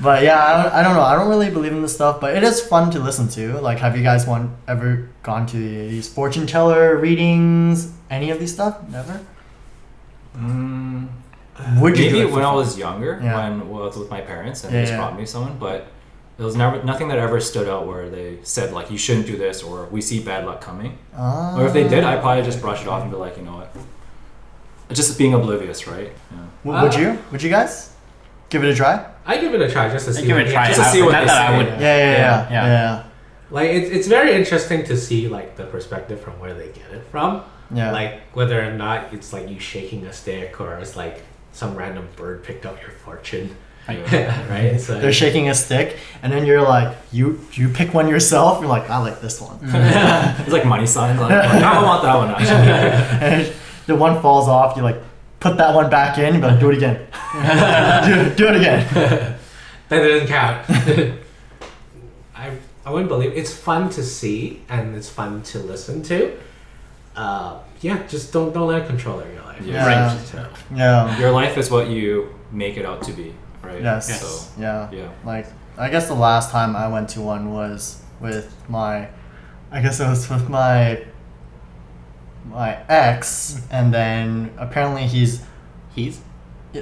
Speaker 3: But yeah, I don't know. I don't really believe in this stuff, but it is fun to listen to. Like, have you guys ever gone to these fortune teller readings? Any of these stuff? Never. Would you do
Speaker 1: Maybe
Speaker 3: it for
Speaker 1: when I
Speaker 3: fun?
Speaker 1: was younger,
Speaker 3: Yeah.
Speaker 1: when I was with my parents and
Speaker 3: Yeah,
Speaker 1: they just
Speaker 3: yeah.
Speaker 1: brought me someone, but there was nothing that ever stood out where they said like, you shouldn't do this, or we see bad luck coming. Or if they did, I'd probably just brush it off and be like, you know what, just being oblivious, right? Yeah.
Speaker 3: Would you? Would you guys give it a try?
Speaker 4: I give it a try just to see.
Speaker 2: Give it a try.
Speaker 1: Just to see what
Speaker 2: Not
Speaker 1: they
Speaker 2: that I
Speaker 1: say.
Speaker 2: would.
Speaker 3: Yeah.
Speaker 4: Like it's very interesting to see like the perspective from where they get it from.
Speaker 3: Yeah.
Speaker 4: Like whether or not it's like you shaking a stick or it's like some random bird picked up your fortune. Right? So
Speaker 3: They're shaking a stick, and then you're like, you pick one yourself. You're like, I like this one.
Speaker 1: It's like money signs on it. Like, I want that one actually.
Speaker 3: And the one falls off. You like put that one back in. You be like, do it again. do it again.
Speaker 4: that doesn't count. I wouldn't believe it's fun to see and it's fun to listen to. Yeah, just don't let it control your life.
Speaker 1: Yeah.
Speaker 2: Right.
Speaker 4: So,
Speaker 3: Yeah.
Speaker 1: Your life is what you make it out to be, right?
Speaker 3: Yes.
Speaker 1: So,
Speaker 3: Yeah.
Speaker 1: yeah.
Speaker 3: Like, I guess the last time I went to one was with my ex, and then apparently he's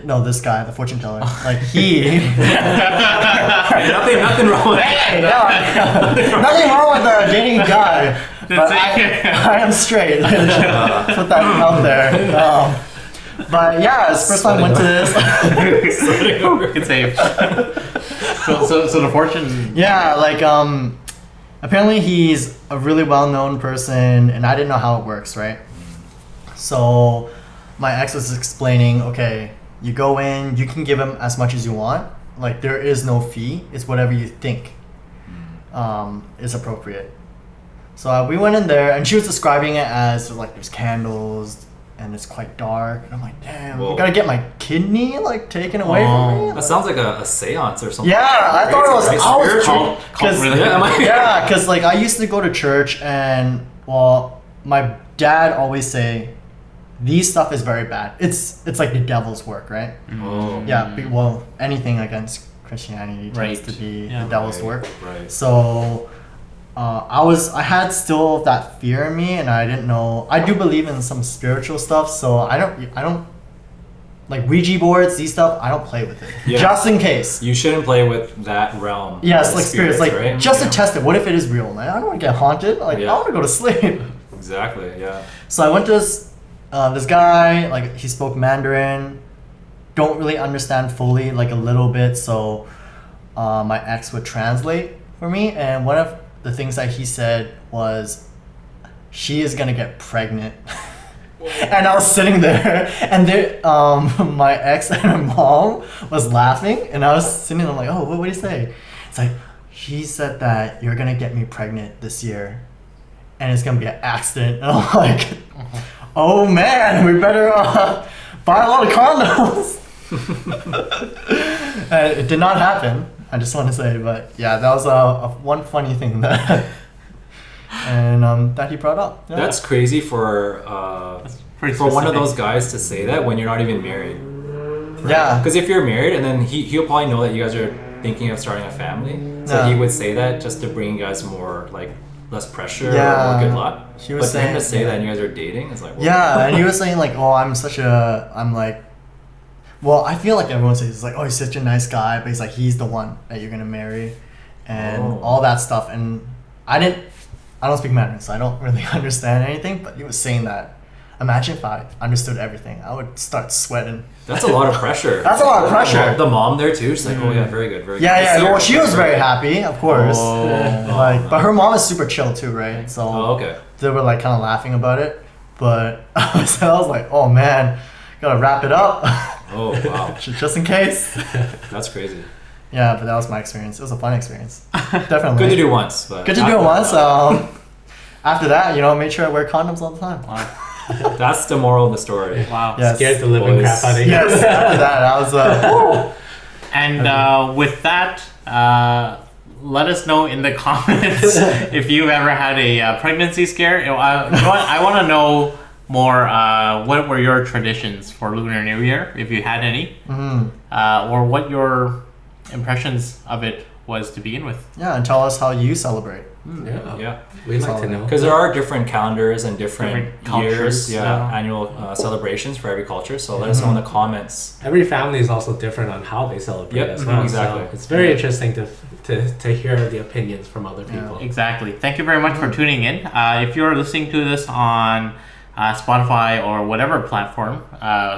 Speaker 3: no, this guy, the fortune teller. Like he
Speaker 1: nothing wrong with
Speaker 3: Hey, no, nothing wrong with the dating guy. But I am straight. Put that out there. But yeah, it's the first time I went to this.
Speaker 2: Good save. So the fortune.
Speaker 3: Yeah, like apparently he's a really well-known person, and I didn't know how it works, right? So my ex was explaining, okay, you go in, you can give him as much as you want. Like there is no fee. It's whatever you think is appropriate. So we went in there, and she was describing it as like there's candles and it's quite dark, and I'm like, damn,
Speaker 1: Whoa.
Speaker 3: you gotta get my kidney like taken away from me.
Speaker 1: That sounds like a seance or something.
Speaker 3: Yeah, I thought it was.
Speaker 1: Right?
Speaker 3: I was
Speaker 1: Spiritual.
Speaker 3: because
Speaker 1: Yeah,
Speaker 3: because like I used to go to church, and well, my dad always say, these stuff is very bad. It's like the devil's work, right?
Speaker 1: Oh.
Speaker 3: Yeah. Well, anything against Christianity tends
Speaker 2: Right.
Speaker 3: to be
Speaker 2: Yeah.
Speaker 3: the devil's
Speaker 1: Right,
Speaker 3: work.
Speaker 1: right.
Speaker 3: So I had still that fear in me, and I didn't know. I do believe in some spiritual stuff, so I don't like Ouija boards, these stuff. I don't play with it,
Speaker 1: Yeah.
Speaker 3: just in case.
Speaker 1: You shouldn't play with that realm.
Speaker 3: Yes,
Speaker 1: of
Speaker 3: like spirits, like
Speaker 1: right?
Speaker 3: just
Speaker 1: Yeah.
Speaker 3: to test it. What if it is real, man? I don't want to get haunted. Like
Speaker 1: Yeah.
Speaker 3: I want to go to sleep.
Speaker 1: Exactly. Yeah.
Speaker 3: So I went to this guy. Like he spoke Mandarin. Don't really understand fully, like a little bit. So my ex would translate for me, and one of the things that he said was, "She is gonna get pregnant." And I was sitting there, and there, my ex and her mom was laughing, and I was sitting there like, "Oh, what did he say?" It's like, "She said that you're gonna get me pregnant this year, and it's gonna be an accident." And I'm like, "Oh man, we better buy a lot of condoms." And it did not happen. I just want to say, but yeah, that was a one funny thing that that he brought up. Yeah.
Speaker 1: That's crazy for
Speaker 2: Pretty
Speaker 1: for one of
Speaker 2: specific.
Speaker 1: those guys to say that when you're not even married.
Speaker 3: Yeah.
Speaker 1: Because if you're married, and then he'll probably know that you guys are thinking of starting a family, so
Speaker 3: Yeah.
Speaker 1: he would say that just to bring you guys more like less pressure
Speaker 3: Yeah.
Speaker 1: or more good luck.
Speaker 3: He was
Speaker 1: but for him to
Speaker 3: saying-
Speaker 1: say that and you guys are dating, it's like, well,
Speaker 3: Yeah, and he was saying like, "Oh, I'm like, well, I feel like everyone says it's like, oh, he's such a nice guy, but he's like, he's the one that you're gonna marry, and
Speaker 1: Oh.
Speaker 3: all that stuff." And I don't speak Mandarin, so I don't really understand anything. But he was saying that. Imagine if I understood everything, I would start sweating.
Speaker 1: that's a lot of pressure.
Speaker 3: That's a lot of pressure.
Speaker 1: The mom there too, she's like, oh yeah, very good, very good.
Speaker 3: Yeah,
Speaker 1: I see
Speaker 3: yeah.
Speaker 1: her.
Speaker 3: Well, she was very happy, of course.
Speaker 2: Oh.
Speaker 3: Like, but her mom is super chill too, right? So
Speaker 1: Oh, okay.
Speaker 3: they were like kind of laughing about it. But I was like, oh man, gotta wrap it up,
Speaker 1: Oh wow,
Speaker 3: just in case.
Speaker 1: that's crazy.
Speaker 3: Yeah, but that was my experience. It was a fun experience. Definitely.
Speaker 1: Good to do once, but
Speaker 3: Good to do it once. After that, make sure I wear condoms all the time.
Speaker 2: Wow.
Speaker 1: That's the moral of the story.
Speaker 2: Wow.
Speaker 3: Yes.
Speaker 4: scared the living
Speaker 1: Boys.
Speaker 4: crap out of you.
Speaker 3: Yes. After that, I was. Woo.
Speaker 2: And with that, let us know in the comments if you've ever had a pregnancy scare. I want to know more. What were your traditions for Lunar New Year, if you had any, or what your impressions of it was to begin with.
Speaker 3: Yeah, and tell us how you celebrate.
Speaker 1: Yeah.
Speaker 4: We'd like to know.
Speaker 1: Because there are different calendars and different
Speaker 2: Different
Speaker 1: years,
Speaker 2: cultures,
Speaker 1: annual celebrations for every culture. So let us know in the comments.
Speaker 4: Every family is also different on how they celebrate
Speaker 1: Yep,
Speaker 4: as well.
Speaker 1: exactly.
Speaker 4: So it's very interesting to hear the opinions from other people.
Speaker 2: Exactly. Thank you very much for tuning in. If you're listening to this on Spotify or whatever platform,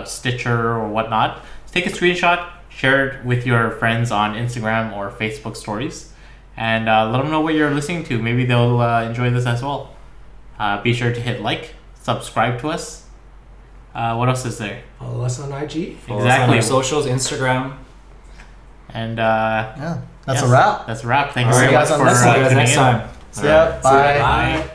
Speaker 2: Stitcher or whatnot, take a screenshot, share it with your friends on Instagram or Facebook stories. and let them know what you're listening to. Maybe they'll enjoy this as well. Be sure to hit like, subscribe to us. What else is there?
Speaker 4: Follow us on IG.
Speaker 1: Follow us on our socials, Instagram.
Speaker 2: And
Speaker 3: Yeah, that's
Speaker 2: yes,
Speaker 3: a wrap.
Speaker 2: That's a wrap. Thank you
Speaker 3: All
Speaker 2: very
Speaker 3: right,
Speaker 2: much
Speaker 3: guys,
Speaker 2: for
Speaker 3: on this one.
Speaker 1: See you guys
Speaker 2: tuning
Speaker 1: next
Speaker 2: in.
Speaker 1: time.
Speaker 3: See ya. Bye.
Speaker 4: Bye.